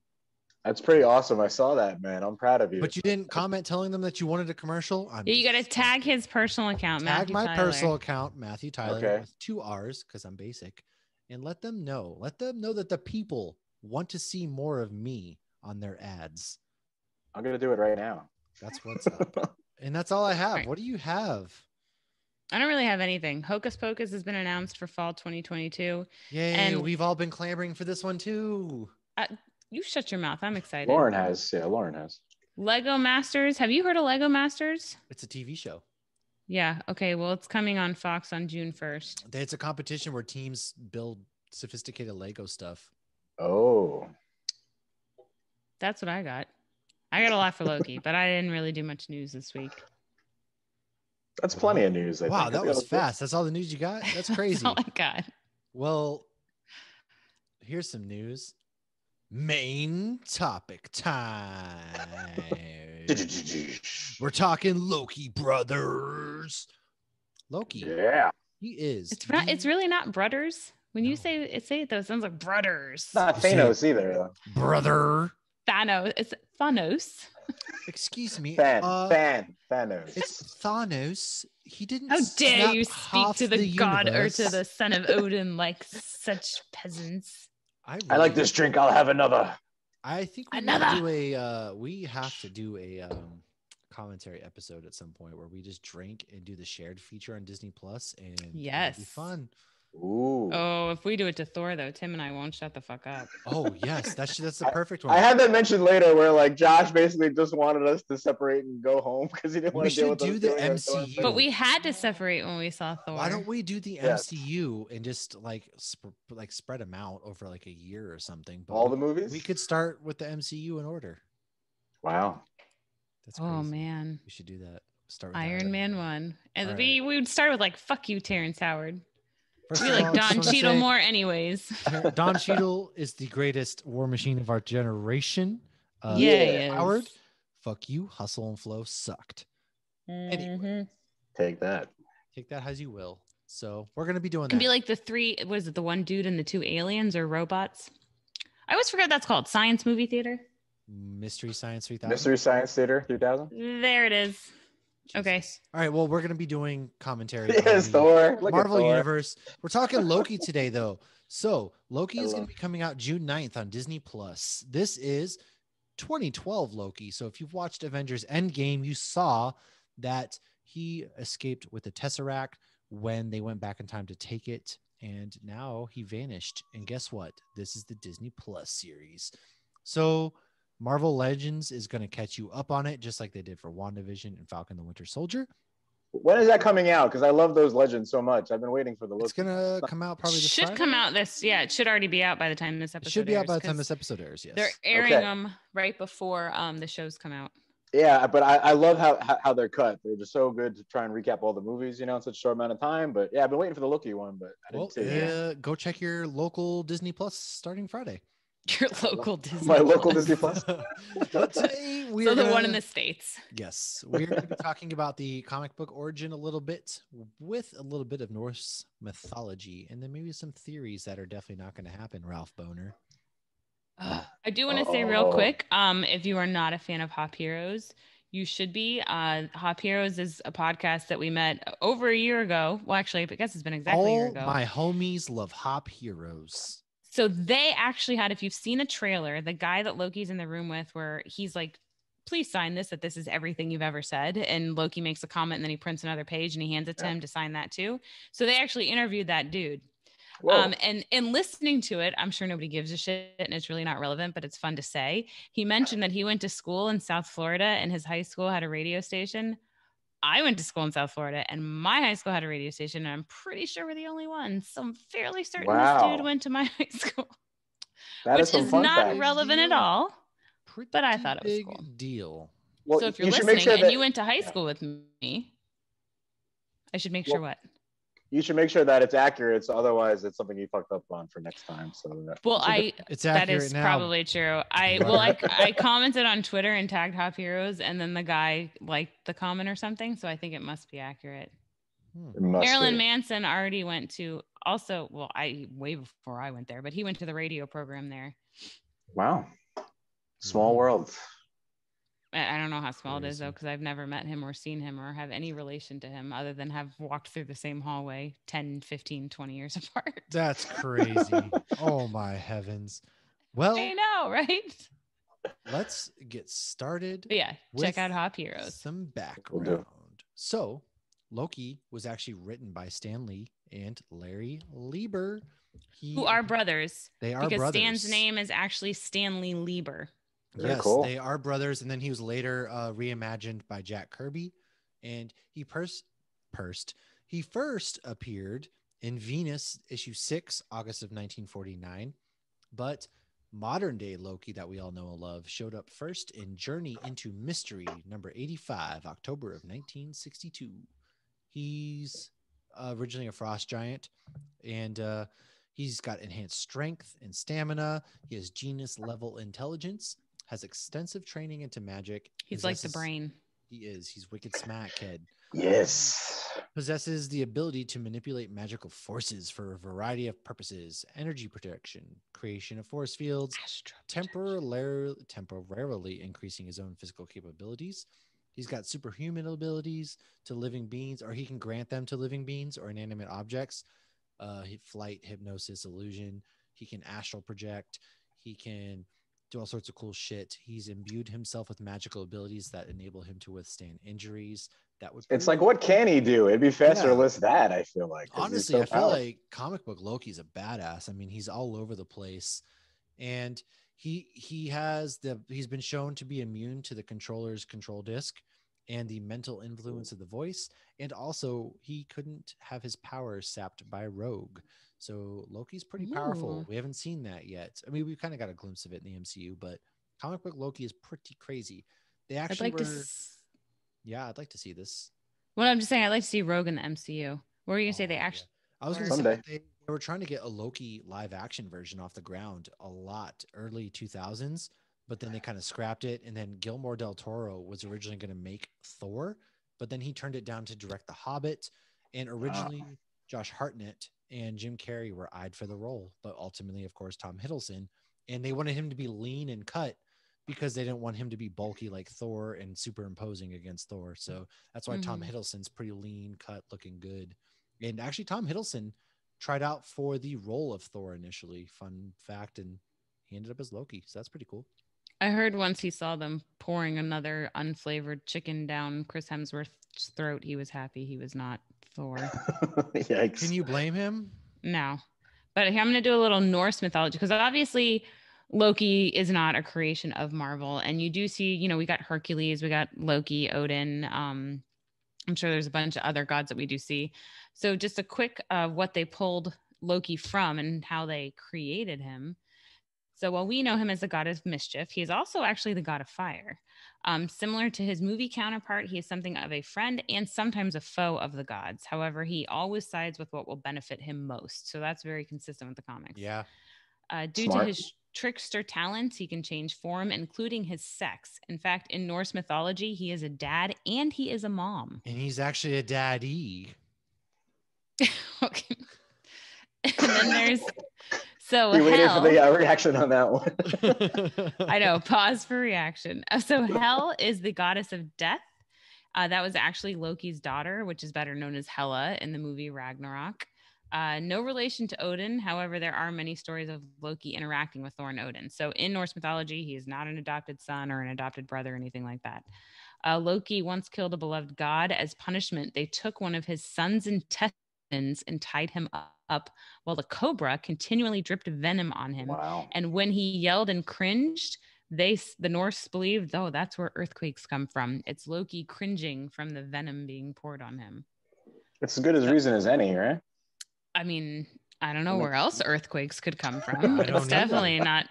Speaker 3: That's pretty awesome. I saw that, man. I'm proud of you.
Speaker 1: But you didn't comment telling them that you wanted a commercial.
Speaker 2: You got to tag his personal account.
Speaker 1: Tag my personal account, Matthew Tyler, with 2 R's because I'm basic, and let them know. Let them know that the people want to see more of me on their ads.
Speaker 3: I'm gonna do it right now.
Speaker 1: That's what's up, and that's all I have. What do you have?
Speaker 2: I don't really have anything. Hocus Pocus has been announced for fall 2022.
Speaker 1: Yay,
Speaker 2: And
Speaker 1: we've all been clamoring for this one too.
Speaker 2: You shut your mouth. I'm excited.
Speaker 3: Lauren has. Yeah, Lauren has.
Speaker 2: Lego Masters. Have you heard of Lego Masters?
Speaker 1: It's a TV show.
Speaker 2: Yeah. Okay. Well, it's coming on Fox on June 1st.
Speaker 1: It's a competition where teams build sophisticated Lego stuff.
Speaker 3: Oh.
Speaker 2: That's what I got. I got a lot for Loki, but I didn't really do much news this week.
Speaker 3: That's plenty of news. I
Speaker 1: Wow,
Speaker 3: think.
Speaker 1: that was fast. That's all the news you got? That's crazy.
Speaker 2: That's all I got.
Speaker 1: Well, here's some news. Main topic time. We're talking Loki brothers. Loki.
Speaker 3: Yeah.
Speaker 1: He is.
Speaker 2: It's really not brothers. When you say it though, it sounds like brothers.
Speaker 3: It's not Thanos either, though.
Speaker 1: Brother.
Speaker 2: Thanos. It's Thanos.
Speaker 1: Excuse me.
Speaker 3: Thanos.
Speaker 1: It's Thanos. He didn't.
Speaker 2: How dare
Speaker 1: snap
Speaker 2: you speak
Speaker 1: half
Speaker 2: to the god
Speaker 1: universe.
Speaker 2: or to the son of Odin like such peasants?
Speaker 3: I like this drink. I'll have another.
Speaker 1: I think we have to do a commentary episode at some point where we just drink and do the shared feature on Disney Plus, and
Speaker 2: yes,
Speaker 1: it'll be fun.
Speaker 3: Ooh.
Speaker 2: Oh, if we do it to Thor though, Tim and I won't shut the fuck up.
Speaker 1: Oh yes, that's the perfect one.
Speaker 3: I had that mentioned later where like Josh basically just wanted us to separate and go home because he didn't want to deal with us.
Speaker 1: We should do the MCU.
Speaker 2: But we had to separate when we saw Thor.
Speaker 1: Why don't we do the MCU and just like spread them out over like a year or something? But
Speaker 3: all the movies?
Speaker 1: We could start with the MCU in order.
Speaker 3: Wow.
Speaker 1: That's crazy.
Speaker 2: Oh man.
Speaker 1: We should do that. Start with
Speaker 2: Iron Man 1. And
Speaker 1: All
Speaker 2: we would start with like fuck you, Terrence Howard.
Speaker 1: First
Speaker 2: We
Speaker 1: of all,
Speaker 2: like
Speaker 1: I just
Speaker 2: Don
Speaker 1: wanna
Speaker 2: Cheadle
Speaker 1: say,
Speaker 2: more anyways.
Speaker 1: Don Cheadle is the greatest war machine of our generation.
Speaker 2: Yeah, he is.
Speaker 1: Howard, fuck you. Hustle and Flow sucked. Anyway,
Speaker 3: Take that.
Speaker 1: take that as you will. So we're gonna be doing
Speaker 2: It can
Speaker 1: that.
Speaker 2: be like the three, what is it, the one dude and the two aliens or robots? I always forget what that's called. Science Movie Theater.
Speaker 1: Mystery Science 3000.
Speaker 3: Mystery Science Theater 3000.
Speaker 2: There it is. Okay.
Speaker 1: All right. Well, we're gonna be doing commentary.
Speaker 3: Yes,
Speaker 1: on the
Speaker 3: Thor. Look
Speaker 1: Marvel
Speaker 3: at Thor.
Speaker 1: Universe. We're talking Loki today, though. So Loki is going to be coming out June 9th on Disney Plus. This is 2012 Loki. So if you've watched Avengers Endgame, you saw that he escaped with the Tesseract when they went back in time to take it, and now he vanished. And guess what? This is the Disney Plus series. So Marvel Legends is going to catch you up on it, just like they did for WandaVision and Falcon the Winter Soldier.
Speaker 3: When is that coming out? Because I love those legends so much. I've been waiting for the Loki.
Speaker 1: It's going to come out probably this
Speaker 2: Should
Speaker 1: Friday.
Speaker 2: come out this, yeah, it should already be out by the time this episode
Speaker 1: It should be out by the
Speaker 2: airs,
Speaker 1: time
Speaker 2: 'cause
Speaker 1: this episode airs, yes.
Speaker 2: They're airing
Speaker 3: Okay.
Speaker 2: them right before the shows come out.
Speaker 3: Yeah, but I love how they're cut. They're just so good to try and recap all the movies, in such a short amount of time. But yeah, I've been waiting for the Loki one, but I didn't see it.
Speaker 1: Go check your local Disney Plus starting Friday.
Speaker 2: Your local Disney.
Speaker 3: My local
Speaker 2: Plus.
Speaker 3: Disney Plus.
Speaker 1: But today we
Speaker 2: So
Speaker 1: are
Speaker 2: the one
Speaker 1: gonna-
Speaker 2: in the States.
Speaker 1: Yes, we're going to be talking about the comic book origin a little bit with a little bit of Norse mythology, and then maybe some theories that are definitely not going to happen, Ralph Boner.
Speaker 2: I do want to say real quick, if you are not a fan of Hop Heroes, you should be. Hop Heroes is a podcast that we met over a year ago. Well, actually, I guess it's been exactly a year
Speaker 1: All
Speaker 2: ago.
Speaker 1: my homies love Hop Heroes.
Speaker 2: So they actually had, if you've seen a trailer, the guy that Loki's in the room with, where he's like, please sign this, that this is everything you've ever said. And Loki makes a comment and then he prints another page and he hands it to him to sign that too. So they actually interviewed that dude. And listening to it, I'm sure nobody gives a shit and it's really not relevant, but it's fun to say. He mentioned that he went to school in South Florida and his high school had a radio station. I went to school in South Florida and my high school had a radio station, and I'm pretty sure we're the only ones. So I'm fairly certain this dude went to my high school.
Speaker 3: That
Speaker 2: Which
Speaker 3: some
Speaker 2: is
Speaker 3: fun
Speaker 2: not
Speaker 3: facts.
Speaker 2: relevant at all. But I thought it was
Speaker 1: Big
Speaker 2: cool.
Speaker 1: deal.
Speaker 3: Well,
Speaker 2: So if you're
Speaker 3: you should make
Speaker 2: listening
Speaker 3: sure
Speaker 2: and you went to high school with me, I should make sure what?
Speaker 3: You should make sure that it's accurate. So otherwise, it's something you fucked up on for next time. So
Speaker 2: Well,
Speaker 1: It's
Speaker 2: that
Speaker 1: accurate
Speaker 2: is
Speaker 1: now.
Speaker 2: probably true. I commented on Twitter and tagged Hop Heroes, and then the guy liked the comment or something. So I think it must be accurate. Marilyn Manson already went to way before I went there, but he went to the radio program there.
Speaker 3: Wow. Small world.
Speaker 2: I don't know how small it is though, because I've never met him or seen him or have any relation to him other than have walked through the same hallway 10, 15, 20 years apart.
Speaker 1: That's crazy. Oh my heavens. Well,
Speaker 2: I know, right?
Speaker 1: let's get started.
Speaker 2: But yeah,
Speaker 1: with
Speaker 2: check out Hop Heroes.
Speaker 1: some
Speaker 3: Will do.
Speaker 1: background. So Loki was actually written by Stan Lee and Larry Lieber.
Speaker 2: Who are brothers.
Speaker 1: They are
Speaker 2: because
Speaker 1: brothers.
Speaker 2: Stan's name is actually Stanley Lieber.
Speaker 3: Very
Speaker 1: Yes,
Speaker 3: cool.
Speaker 1: they are brothers. And then he was later reimagined by Jack Kirby. And he first appeared in Venus issue 6, August of 1949. But modern day Loki that we all know and love showed up first in Journey into Mystery number 85, October of 1962. He's originally a frost giant, and he's got enhanced strength and stamina. He has genius level intelligence, has extensive training into magic.
Speaker 2: He's like the brain.
Speaker 1: He is. He's wicked smackhead.
Speaker 3: Yes.
Speaker 1: Possesses the ability to manipulate magical forces for a variety of purposes: energy protection, creation of force fields, temporarily increasing his own physical capabilities. He's got superhuman abilities to living beings, or he can grant them to living beings or inanimate objects. Flight, hypnosis, illusion. He can astral project. He can do all sorts of cool shit. He's imbued himself with magical abilities that enable him to withstand injuries.
Speaker 3: It's like, what can he do? It'd be faster to list that, I feel like.
Speaker 1: Honestly, I feel like comic book Loki's a badass. I mean, he's all over the place. And he's been shown to be immune to the controller's control disc and the mental influence of the voice. And also, he couldn't have his powers sapped by Rogue. So Loki's pretty powerful. We haven't seen that yet. I mean, we've kind of got a glimpse of it in the MCU, but comic book Loki is pretty crazy. They actually Yeah, I'd like to see this.
Speaker 2: Well, I'm just saying, I'd like to see Rogue in the MCU. What were you going to say? They actually...
Speaker 1: Yeah. I was going to say they were trying to get a Loki live action version off the ground a lot early 2000s, but then they kind of scrapped it. And then Guillermo del Toro was originally going to make Thor, but then he turned it down to direct The Hobbit. And originally Josh Hartnett and Jim Carrey were eyed for the role, but ultimately, of course, Tom Hiddleston. And they wanted him to be lean and cut because they didn't want him to be bulky like Thor and superimposing against Thor. So that's why Tom Hiddleston's pretty lean, cut, looking good. And actually, Tom Hiddleston tried out for the role of Thor initially. Fun fact. And he ended up as Loki. So that's pretty cool.
Speaker 2: I heard once he saw them pouring another unflavored chicken down Chris Hemsworth's throat, he was happy he was not Thor.
Speaker 3: Yikes.
Speaker 1: Can you blame him?
Speaker 2: No. But I'm going to do a little Norse mythology, because obviously Loki is not a creation of Marvel. And you do see, we got Hercules, we got Loki, Odin. I'm sure there's a bunch of other gods that we do see. So just a quick what they pulled Loki from and how they created him. So while we know him as the god of mischief, he is also actually the god of fire. Similar to his movie counterpart, he is something of a friend and sometimes a foe of the gods. However, he always sides with what will benefit him most. So that's very consistent with the comics.
Speaker 1: Yeah.
Speaker 2: Due to his trickster talents, he can change form, including his sex. In fact, in Norse mythology, he is a dad and he is a mom.
Speaker 1: And he's actually a daddy.
Speaker 2: Okay. And then there's... So
Speaker 3: we waited for the reaction on that one.
Speaker 2: I know. Pause for reaction. So Hel is the goddess of death. That was actually Loki's daughter, which is better known as Hela in the movie Ragnarok. No relation to Odin. However, there are many stories of Loki interacting with Thor and Odin. So in Norse mythology, he is not an adopted son or an adopted brother or anything like that. Loki once killed a beloved god. As punishment, they took one of his son's intestines and tied him up while the cobra continually dripped venom on him.
Speaker 3: Wow.
Speaker 2: And when he yelled and cringed, the Norse believed, that's where earthquakes come from. It's Loki cringing from the venom being poured on him.
Speaker 3: It's as good as reason as any, right?
Speaker 2: I mean, I don't know where else earthquakes could come from. It's definitely not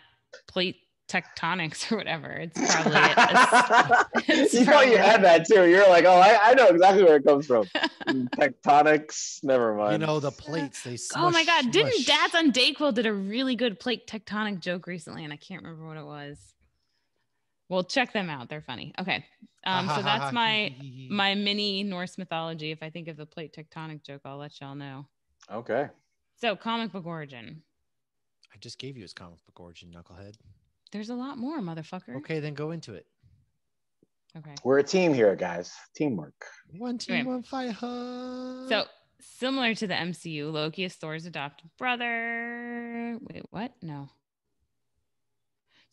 Speaker 2: plate tectonics or whatever. It's probably
Speaker 3: you thought you had that too. You're like, oh, I know exactly where it comes from. Tectonics, never mind.
Speaker 1: The plates, they smush.
Speaker 2: Oh my god, didn't Dads on Dayquil did a really good plate tectonic joke recently, and I can't remember what it was. Well, check them out. They're funny. Okay. So that's my mini Norse mythology. If I think of the plate tectonic joke, I'll let y'all know.
Speaker 3: Okay.
Speaker 2: So comic book origin.
Speaker 1: I just gave you his comic book origin, knucklehead.
Speaker 2: There's a lot more, motherfucker.
Speaker 1: Okay, then go into it.
Speaker 2: Okay.
Speaker 3: We're a team here, guys. Teamwork.
Speaker 1: One team, one fight.
Speaker 2: So similar to the MCU, Loki is Thor's adopted brother. Wait, what? No.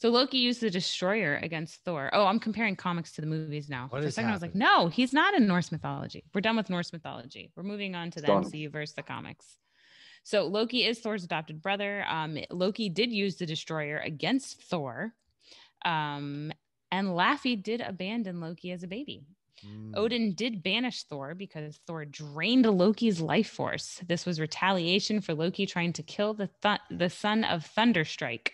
Speaker 2: So Loki used the Destroyer against Thor. Oh, I'm comparing comics to the movies now.
Speaker 1: What
Speaker 2: For a
Speaker 1: is
Speaker 2: second, I was like,
Speaker 1: happening?
Speaker 2: no, he's not in Norse mythology. We're done with Norse mythology. We're moving on to the
Speaker 3: Done.
Speaker 2: MCU versus the comics. So Loki is Thor's adopted brother. Loki did use the Destroyer against Thor. And Laffy did abandon Loki as a baby. Odin did banish Thor because Thor drained Loki's life force. This was retaliation for Loki trying to kill the son of Thunderstrike.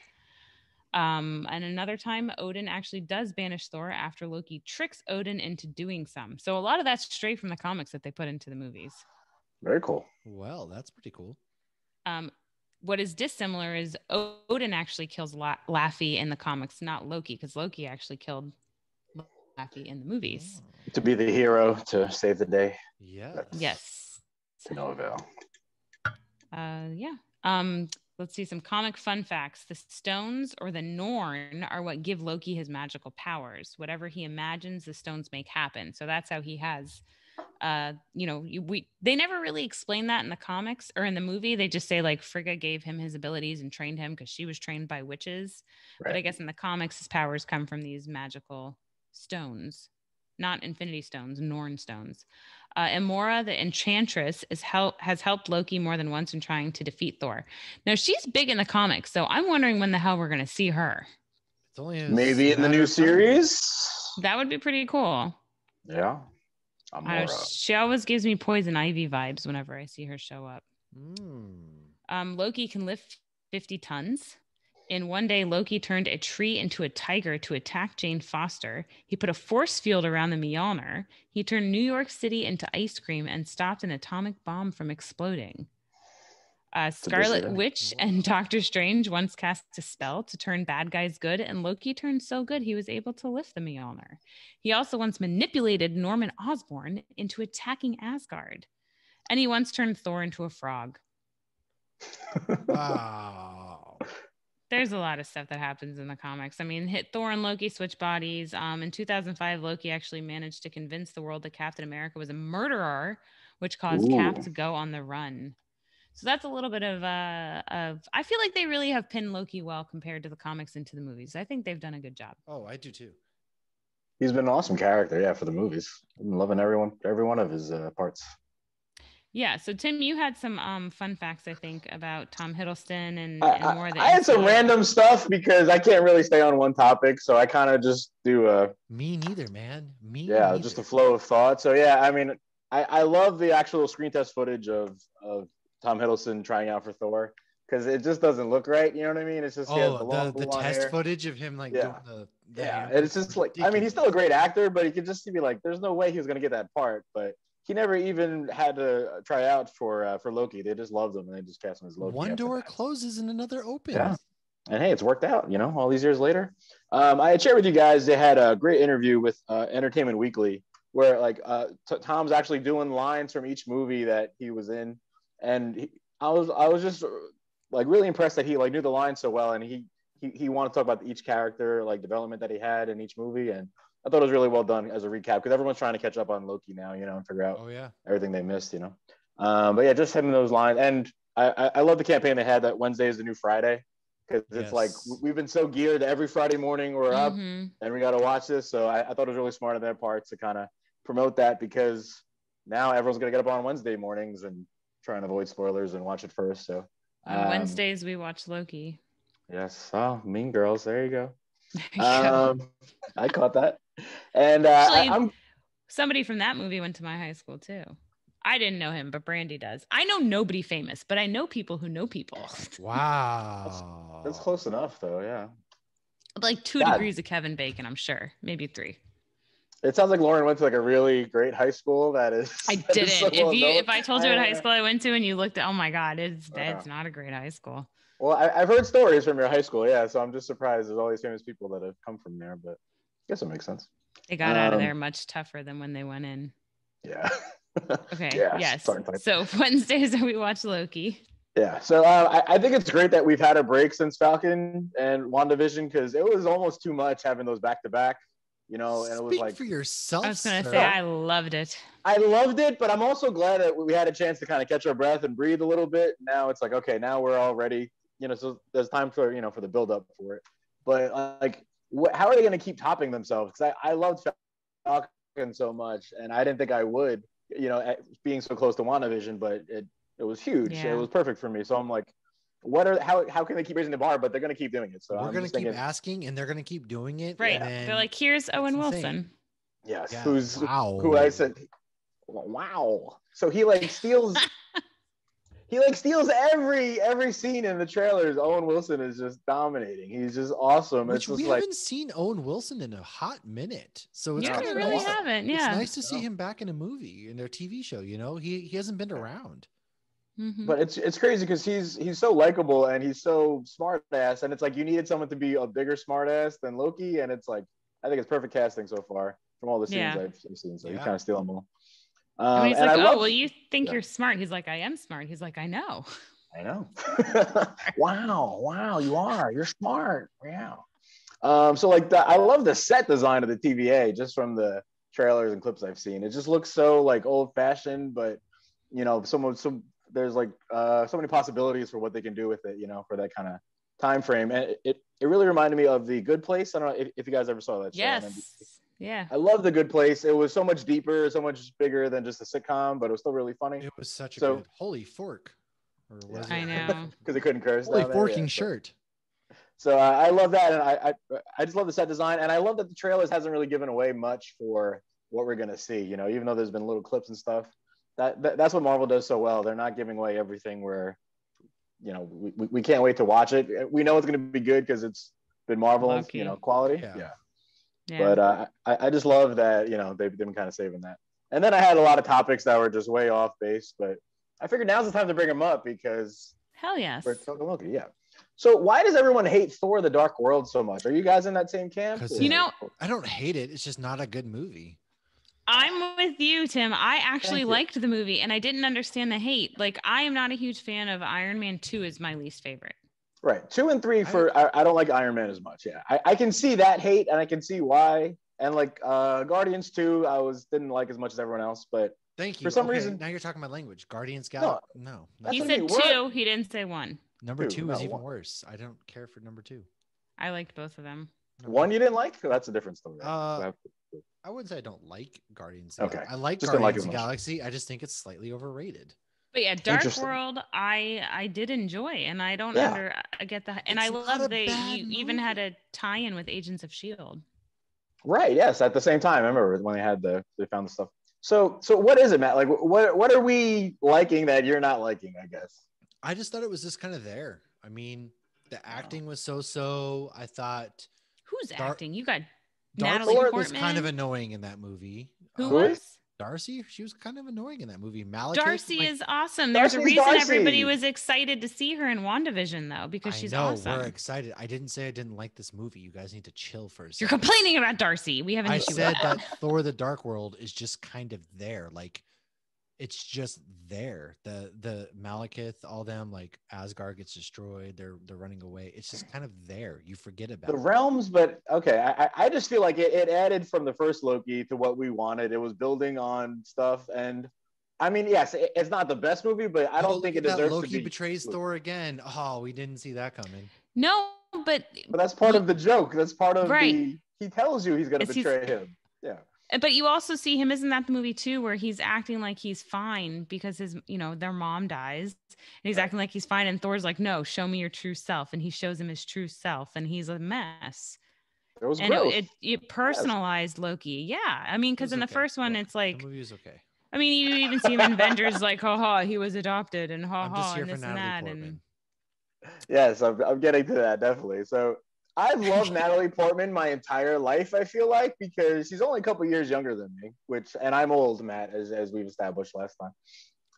Speaker 2: And another time, Odin actually does banish Thor after Loki tricks Odin into doing some. So a lot of that's straight from the comics that they put into the movies.
Speaker 3: Very cool.
Speaker 1: Well, that's pretty cool.
Speaker 2: What is dissimilar is Odin actually kills Laffy in the comics, not Loki, because Loki actually killed Laffy in the movies.
Speaker 3: To be the hero to save the day.
Speaker 2: Yes.
Speaker 3: To no avail.
Speaker 2: Let's see some comic fun facts. The stones or the Norn are what give Loki his magical powers. Whatever he imagines, the stones make happen. So that's how he has, they never really explain that in the comics or in the movie. They just say like Frigga gave him his abilities and trained him because she was trained by witches. Right. But I guess in the comics, his powers come from these magical stones, not Infinity Stones, Norn stones. Amora, the Enchantress, has helped Loki more than once in trying to defeat Thor. Now, she's big in the comics, so I'm wondering when the hell we're going to see her.
Speaker 1: It's only
Speaker 3: maybe in the new series.
Speaker 2: That would be pretty cool.
Speaker 3: Yeah.
Speaker 2: She always gives me Poison Ivy vibes whenever I see her show up. Loki can lift 50 tons. In one day, Loki turned a tree into a tiger to attack Jane Foster. He put a force field around the Mjolnir. He turned New York City into ice cream and stopped an atomic bomb from exploding. Scarlet Witch and Doctor Strange once cast a spell to turn bad guys good, and Loki turned so good he was able to lift the Mjolnir. He also once manipulated Norman Osborn into attacking Asgard. And he once turned Thor into a frog.
Speaker 1: Wow.
Speaker 2: There's a lot of stuff that happens in the comics. I mean, Thor and Loki switch bodies. In 2005, Loki actually managed to convince the world that Captain America was a murderer, which caused Cap to go on the run. So that's a little bit of I feel like they really have pinned Loki well compared to the comics into the movies. I think they've done a good job.
Speaker 1: Oh, I do too.
Speaker 3: He's been an awesome character, yeah, for the movies. I'm loving every one of his parts.
Speaker 2: Yeah, so Tim, you had some fun facts, I think, about Tom Hiddleston and more of the
Speaker 3: I had some random stuff because I can't really stay on one topic, so I kind of just do
Speaker 1: me neither, man.
Speaker 3: Neither. Just a flow of thought. So yeah, I mean, I love the actual screen test footage of Tom Hiddleston trying out for Thor because it just doesn't look right. You know what I mean? It's just
Speaker 1: the test footage of him like doing the
Speaker 3: it's just like ridiculous. I mean, he's still a great actor, but you could just be like, there's no way he was gonna get that part, but. He never even had to try out for Loki. They just loved him and they just cast him as Loki.
Speaker 1: One door closes and another opens.
Speaker 3: Yeah. And hey, it's worked out, all these years later. I had shared with you guys, they had a great interview with Entertainment Weekly where like Tom's actually doing lines from each movie that he was in. And I was just like really impressed that he like knew the lines so well. And he wanted to talk about each character, like development that he had in each movie. And I thought it was really well done as a recap because everyone's trying to catch up on Loki now, and figure out everything they missed, But yeah, just having those lines. And I love the campaign they had that Wednesday is the new Friday because it's like we've been so geared every Friday morning we're up and we got to watch this. So I thought it was really smart on their part to kind of promote that because now everyone's going to get up on Wednesday mornings and try and avoid spoilers and watch it first. So
Speaker 2: on Wednesdays, we watch Loki.
Speaker 3: Yes. Oh, Mean Girls. There you go. I caught that. And
Speaker 2: actually, somebody from that movie went to my high school too. I didn't know him, but Brandy does. I know nobody famous, but I know people who know people.
Speaker 1: Wow.
Speaker 3: That's close enough though, yeah.
Speaker 2: Like 2 degrees of Kevin Bacon, I'm sure. Maybe 3.
Speaker 3: It sounds like Lauren went to like a really great high school. I
Speaker 2: didn't. So if I told you what high school I went to and you looked at, oh my God, it's not a great high school.
Speaker 3: Well, I've heard stories from your high school, yeah. So I'm just surprised there's all these famous people that have come from there, but I guess it makes sense.
Speaker 2: They got out of there much tougher than when they went in.
Speaker 3: Yeah.
Speaker 2: Okay. Yeah, yes. So Wednesdays we watch Loki.
Speaker 3: Yeah. So I think it's great that we've had a break since Falcon and WandaVision because it was almost too much having those back to back. And it was like
Speaker 1: for yourself.
Speaker 2: I was gonna say I loved it.
Speaker 3: I loved it, but I'm also glad that we had a chance to kind of catch our breath and breathe a little bit. Now it's like, okay, now we're all ready. So there's time for for the build up for it. but like, how are they going to keep topping themselves? Because I loved Falcon so much, and I didn't think I would, being so close to WandaVision, but it was huge.
Speaker 2: Yeah.
Speaker 3: It was perfect for me. So I'm like, how can they keep raising the bar? But they're going to keep doing it. So
Speaker 1: we're going to keep asking, and they're going to keep doing it.
Speaker 2: Right.
Speaker 1: And
Speaker 2: they're like, here's Owen Wilson.
Speaker 3: Yes.
Speaker 1: Yeah.
Speaker 3: Who I said, wow. So he like steals. He like steals every scene in the trailers. Owen Wilson is just dominating. He's just awesome.
Speaker 1: Which
Speaker 3: it's just
Speaker 1: we
Speaker 3: like,
Speaker 1: haven't seen Owen Wilson in a hot minute. So it's
Speaker 2: Yeah,
Speaker 1: kind
Speaker 2: we
Speaker 1: of
Speaker 2: really
Speaker 1: nice.
Speaker 2: haven't.
Speaker 1: It's
Speaker 2: Yeah.
Speaker 1: nice to see him back in a movie, in their TV show. He hasn't been around.
Speaker 2: Mm-hmm.
Speaker 3: But it's crazy because he's so likable and he's so smart ass, and it's like you needed someone to be a bigger smart ass than Loki, and it's like I think it's perfect casting so far from all the scenes I've seen. So you kind of steal them all.
Speaker 2: I mean, he's like, well, you think you're smart? He's like, I am smart. He's like, I know.
Speaker 3: I know. Wow, you are. You're smart. Yeah. So like I love the set design of the TVA just from the trailers and clips I've seen. It just looks so like old fashioned, but there's like so many possibilities for what they can do with it, for that kind of time frame. And it really reminded me of The Good Place. I don't know if you guys ever saw that show.
Speaker 2: Yes. Yeah.
Speaker 3: I love The Good Place. It was so much deeper, so much bigger than just a sitcom, but it was still really funny.
Speaker 1: It was such a good holy fork. Or was it?
Speaker 2: I know.
Speaker 3: Because they couldn't curse.
Speaker 1: Holy forking shirt.
Speaker 3: So I love that, and I just love the set design, and I love that the trailers hasn't really given away much for what we're gonna see. Even though there's been little clips and stuff. That's what Marvel does so well. They're not giving away everything where, we can't wait to watch it. We know it's going to be good because it's been Marvel, quality. Yeah. But I just love that, they've been kind of saving that. And then I had a lot of topics that were just way off base, but I figured now's the time to bring them up because
Speaker 2: hell yes.
Speaker 3: We're talking Loki. Yeah. So why does everyone hate Thor: The Dark World so much? Are you guys in that same camp?
Speaker 1: I don't hate it. It's just not a good movie.
Speaker 2: I'm with you, Tim. I actually liked the movie and I didn't understand the hate. Like, I am not a huge fan of Iron Man 2 is my least favorite.
Speaker 3: Right. 2 and 3 I don't like Iron Man as much. Yeah. I can see that hate and I can see why. And like Guardians 2, didn't like as much as everyone else, but
Speaker 1: thank you.
Speaker 3: For some reason.
Speaker 1: Now you're talking my language. Guardians no.
Speaker 2: He said 2, he didn't say 1.
Speaker 1: Number 2 is even worse. I don't care for number 2.
Speaker 2: I liked both of them.
Speaker 3: 1 you didn't like? That's a different story.
Speaker 1: I wouldn't say I don't like Guardians.
Speaker 3: Okay.
Speaker 1: I like Guardians of the Galaxy. I just think it's slightly overrated.
Speaker 2: But yeah, Dark World, I did enjoy, and I don't I get that, and I love that you even had a tie-in with Agents of S.H.I.E.L.D.
Speaker 3: Right. Yes. At the same time, I remember when they found the stuff. So what is it, Matt? Like, what are we liking that you're not liking? I guess.
Speaker 1: I just thought it was just kind of there. I mean, the acting was so. I thought.
Speaker 2: Who's acting? You got.
Speaker 1: Natalie Portman was kind of annoying in that movie.
Speaker 2: Who was?
Speaker 1: Darcy. She was kind of annoying in that movie. Malekith,
Speaker 2: Darcy is awesome. There's a reason everybody was excited to see her in WandaVision, though, because she's awesome.
Speaker 1: We're excited. I didn't say I didn't like this movie. You guys need to chill for a second.
Speaker 2: You're complaining about Darcy. We have an issue.
Speaker 1: I said that Thor: The Dark World is just kind of there. Like, it's just there. The Malekith, all them, like Asgard gets destroyed. They're running away. It's just kind of there. You forget about
Speaker 3: the realms, but okay. I just feel like it added from the first Loki to what we wanted. It was building on stuff, and I mean, yes, it's not the best movie, but I don't think it deserves
Speaker 1: Loki
Speaker 3: to be.
Speaker 1: betrays Thor again. Oh, we didn't see that coming.
Speaker 2: No, but
Speaker 3: that's part of the joke. That's part of he tells you he's going to betray him. Yeah.
Speaker 2: But you also see him, isn't that the movie too, where he's acting like he's fine because their mom dies and he's acting like he's fine. And Thor's like, no, show me your true self. And he shows him his true self and he's a mess.
Speaker 3: It was
Speaker 2: and it personalized Loki. Yeah. I mean, because in the first one, it's like,
Speaker 1: the movie was okay.
Speaker 2: I mean, you even see him in Avengers like, ha, he was adopted and ha,
Speaker 1: and
Speaker 2: this and that.
Speaker 1: And
Speaker 3: yes, I'm getting to that. Definitely. So I've loved Natalie Portman my entire life, I feel like, because she's only a couple years younger than me, and I'm old, Matt, as we've established last time.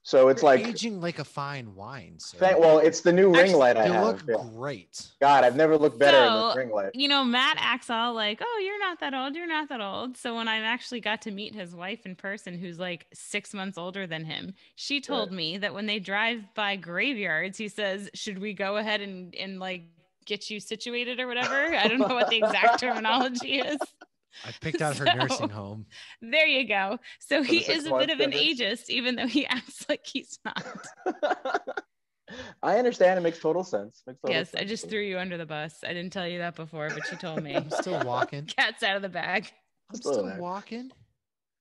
Speaker 3: So it's
Speaker 1: You're
Speaker 3: like
Speaker 1: aging like a fine wine.
Speaker 3: Well, it's the new ring light I have.
Speaker 1: You look great.
Speaker 3: God, I've never looked better in this ring light.
Speaker 2: Matt acts all like, oh, you're not that old. You're not that old. So when I actually got to meet his wife in person, who's like 6 months older than him, she told me that when they drive by graveyards, he says, should we go ahead and like get you situated or whatever? I don't know what the exact terminology is.
Speaker 1: I picked out her nursing home.
Speaker 2: There you go. So he is a bit of an ageist, even though he acts like he's not.
Speaker 3: I understand. It makes total sense.
Speaker 2: Yes, I just threw you under the bus. I didn't tell you that before, but she told me.
Speaker 1: I'm still walking.
Speaker 2: Cat's out of the bag.
Speaker 1: I'm still walking.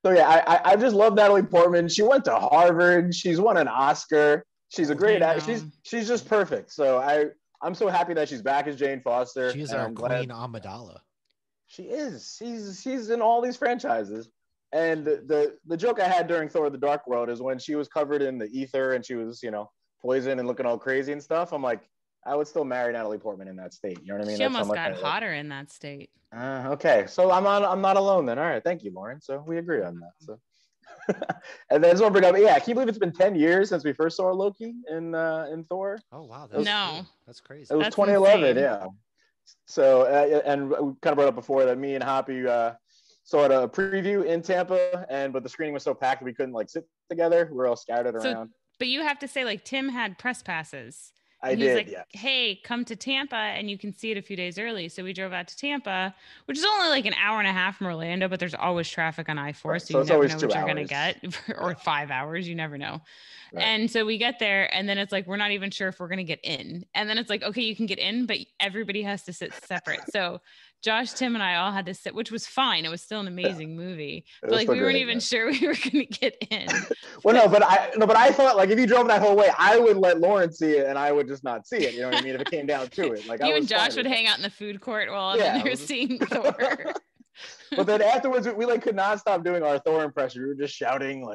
Speaker 3: So yeah, I just love Natalie Portman. She went to Harvard. She's won an Oscar. She's a great actor. She's just perfect. So I'm so happy that she's back as Jane Foster.
Speaker 1: She is our Queen Amidala.
Speaker 3: She is. She's in all these franchises. And the joke I had during Thor: The Dark World is when she was covered in the ether and she was, poisoned and looking all crazy and stuff. I'm like, I would still marry Natalie Portman in that state. You know what I mean?
Speaker 2: She almost got hotter in that state.
Speaker 3: Okay, so I'm not alone then. All right, thank you, Lauren. So we agree on that. So, and then I just want to bring up, can you believe it's been 10 years since we first saw Loki in Thor?
Speaker 1: Oh wow, that's crazy.
Speaker 3: It was 2011, insane. Yeah. So and we kind of brought up before that me and Hoppy saw a preview in Tampa, but the screening was so packed we couldn't sit together. We were all scattered around.
Speaker 2: But you have to say, Tim had press passes.
Speaker 3: I did,
Speaker 2: yeah. Hey, come to Tampa and you can see it a few days early. So we drove out to Tampa, which is only an hour and a half from Orlando, but there's always traffic on I-4.
Speaker 3: Right.
Speaker 2: So you never know what you're going to get, or 5 hours. You never know. Right. And so we get there and then it's we're not even sure if we're going to get in. And then it's okay, you can get in, but everybody has to sit separate. So Josh, Tim, and I all had to sit, which was fine. It was still an amazing movie, but we weren't even sure we were going to get in.
Speaker 3: Well, but I thought if you drove that whole way, I would let Lauren see it and I would just not see it. You know what I mean? If it came down to it,
Speaker 2: you and Josh would hang out in the food court while I'm in there seeing Thor.
Speaker 3: But then afterwards, we could not stop doing our Thor impression. We were just shouting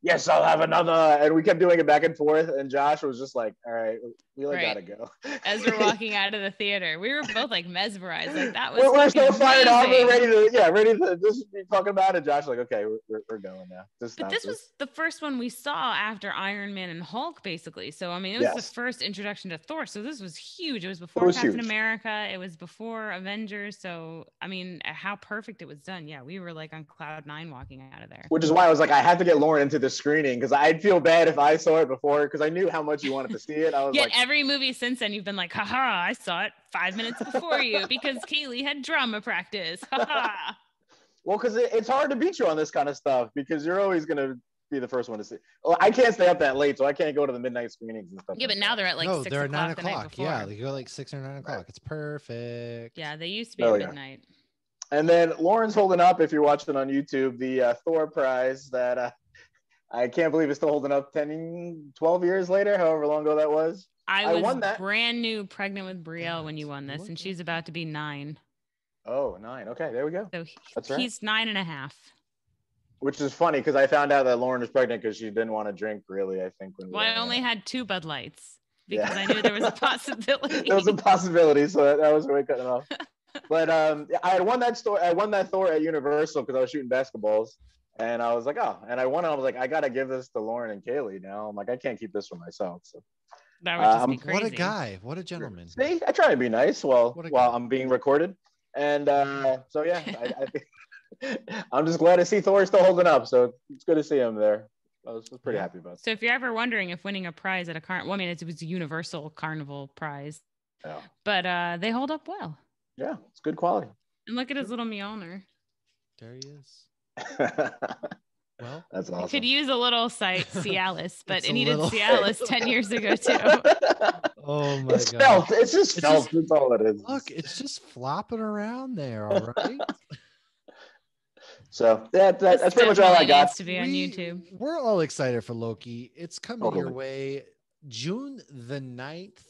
Speaker 3: yes, I'll have another. And we kept doing it back and forth. And Josh was just all right, we gotta go.
Speaker 2: As we're walking out of the theater, we were both mesmerized. That was
Speaker 3: we're so fired up and ready to just be talking about it. Josh okay, we're going now.
Speaker 2: But this was the first one we saw after Iron Man and Hulk, basically. So it was the first introduction to Thor. So this was huge. It was before Captain America. It was before Avengers. So how perfect it was done. Yeah, we were on cloud 9 walking out of there.
Speaker 3: Which is why I was I had to get Lauren into the screening because I'd feel bad if I saw it before because I knew how much you wanted to see it. I was
Speaker 2: every movie since then you've been haha, I saw it 5 minutes before you because Kaylee had drama practice. Haha.
Speaker 3: Well, because it's hard to beat you on this kind of stuff because you're always gonna be the first one to see. Well, I can't stay up that late, so I can't go to the midnight screenings and stuff.
Speaker 2: Yeah, but now they're at 6
Speaker 1: they're at 9
Speaker 2: o'clock.
Speaker 1: Yeah, they go 6 or 9 o'clock. It's perfect.
Speaker 2: Yeah, they used to be at midnight.
Speaker 3: And then Lauren's holding up, if you're watching on YouTube, the Thor prize that I can't believe it's still holding up 12 years later, however long ago that was.
Speaker 2: I won that. Brand new pregnant with Brielle when you won this, and she's about to be 9.
Speaker 3: Oh, 9. Okay, there we go.
Speaker 2: So he's 9.5.
Speaker 3: Which is funny because I found out that Lauren was pregnant because she didn't want to drink, really, I think.
Speaker 2: I only had 2 Bud Lights because I knew there was a possibility.
Speaker 3: There was a possibility, so that was way cutting off. But I won that Thor at Universal because I was shooting basketballs. And I was and I won. I was I gotta give this to Lauren and Kaylee now. I'm I can't keep this for myself. So
Speaker 2: that would just be crazy.
Speaker 1: What a guy! What a gentleman!
Speaker 3: See, I try to be nice while I'm being recorded. And so yeah, I think I'm just glad to see Thor still holding up. So it's good to see him there. I was pretty happy about it.
Speaker 2: So if you're ever wondering if winning a prize at a carnival, it was a Universal Carnival prize.
Speaker 3: Yeah.
Speaker 2: But they hold up well.
Speaker 3: Yeah, it's good quality.
Speaker 2: And look at his little Mjolnir.
Speaker 1: There he is.
Speaker 3: Well, that's awesome.
Speaker 2: You could use a little Cialis, but it needed Cialis 10 years ago too.
Speaker 1: Oh my
Speaker 3: god!
Speaker 1: Felt.
Speaker 3: It's just felt. That's all it is.
Speaker 1: Look, it's just flopping around there. All right.
Speaker 3: So that's pretty much all I got.
Speaker 2: To be on YouTube.
Speaker 1: We're all excited for Loki. It's coming your way, June the 9th.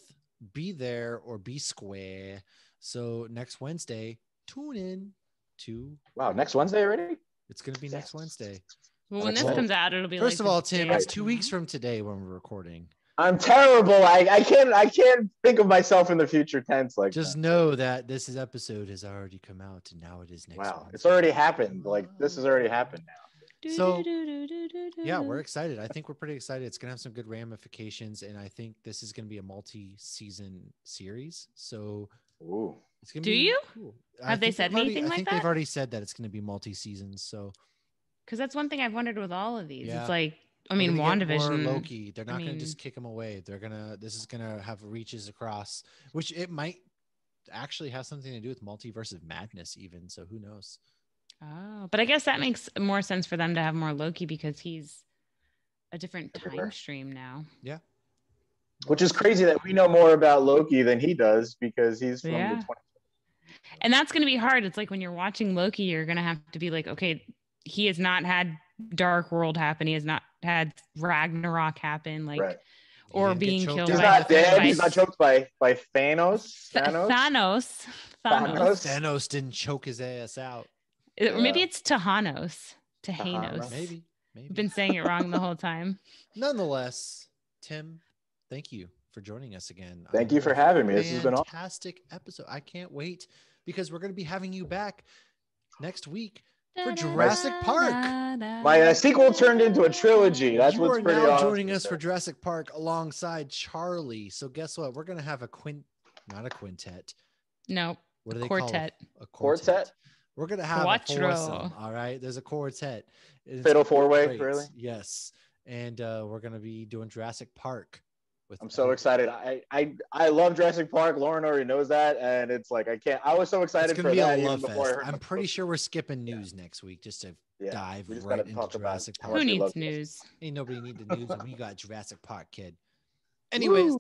Speaker 1: Be there or be square. So next Wednesday, tune in to.
Speaker 3: Wow, next Wednesday already?
Speaker 1: It's going to be next Wednesday.
Speaker 2: Well, when this comes out, it'll be
Speaker 1: First of all, Tim, it's 2 weeks from today when we're recording.
Speaker 3: I'm terrible. I can't think of myself in the future tense
Speaker 1: Just know that this episode has already come out and now it is next Wednesday.
Speaker 3: It's already happened. This has already happened now.
Speaker 1: So yeah, we're excited. I think we're pretty excited. It's going to have some good ramifications. And I think this is going to be a multi-season series. So it's going to be cool.
Speaker 2: Have they said anything like that?
Speaker 1: I think they've already said that it's going to be multi-seasons. So,
Speaker 2: because that's one thing I've wondered with all of these. Yeah. It's WandaVision,
Speaker 1: Loki. They're not going to just kick him away. This is going to have reaches across, which it might actually have something to do with multiverse of madness, even. So who knows?
Speaker 2: Oh, but I guess that makes more sense for them to have more Loki because he's a different time stream now.
Speaker 1: Yeah.
Speaker 3: Which is crazy that we know more about Loki than he does because he's from the 20s.
Speaker 2: And that's going to be hard. It's like when you're watching Loki, you're going to have to be like, okay, he has not had Dark World happen. He has not had Ragnarok happen. Like,
Speaker 3: Right.
Speaker 2: or being killed by.
Speaker 3: He's not dead. He's not choked by Thanos.
Speaker 1: Thanos didn't choke his ass out.
Speaker 2: Or maybe it's Tehanos.
Speaker 1: Maybe.
Speaker 2: I've been saying it wrong the whole time.
Speaker 1: Nonetheless, Tim, thank you for joining us again.
Speaker 3: Thank you for having me. This has been a
Speaker 1: fantastic episode. I can't wait because we're going to be having you back next week for Jurassic Park.
Speaker 3: My sequel turned into a trilogy. That's what's pretty awesome.
Speaker 1: You are now joining us for Jurassic Park alongside Charlie. So guess what? We're going to have not a quintet.
Speaker 2: No.
Speaker 1: What do they
Speaker 2: quartet.
Speaker 1: call it? A
Speaker 3: quartet?
Speaker 1: We're going to have a foursome. All right. There's a quartet.
Speaker 3: Fatal four-way, really?
Speaker 1: Yes. And we're going to be doing Jurassic Park.
Speaker 3: I'm so excited. I love Jurassic Park. Lauren already knows that, and it's like I was so excited for that even before I heard.
Speaker 1: I'm pretty sure we're skipping news next week just to dive right into Jurassic Park.
Speaker 2: Who needs news?
Speaker 1: Ain't nobody need the news. We got Jurassic Park, kid. Anyways,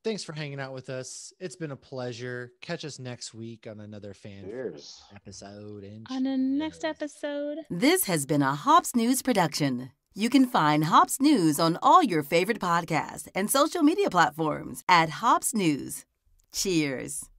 Speaker 1: thanks for hanging out with us. It's been a pleasure. Catch us next week on another episode.
Speaker 2: On the next episode.
Speaker 4: This has been a Hops News production. You can find Hops News on all your favorite podcasts and social media platforms at Hops News. Cheers.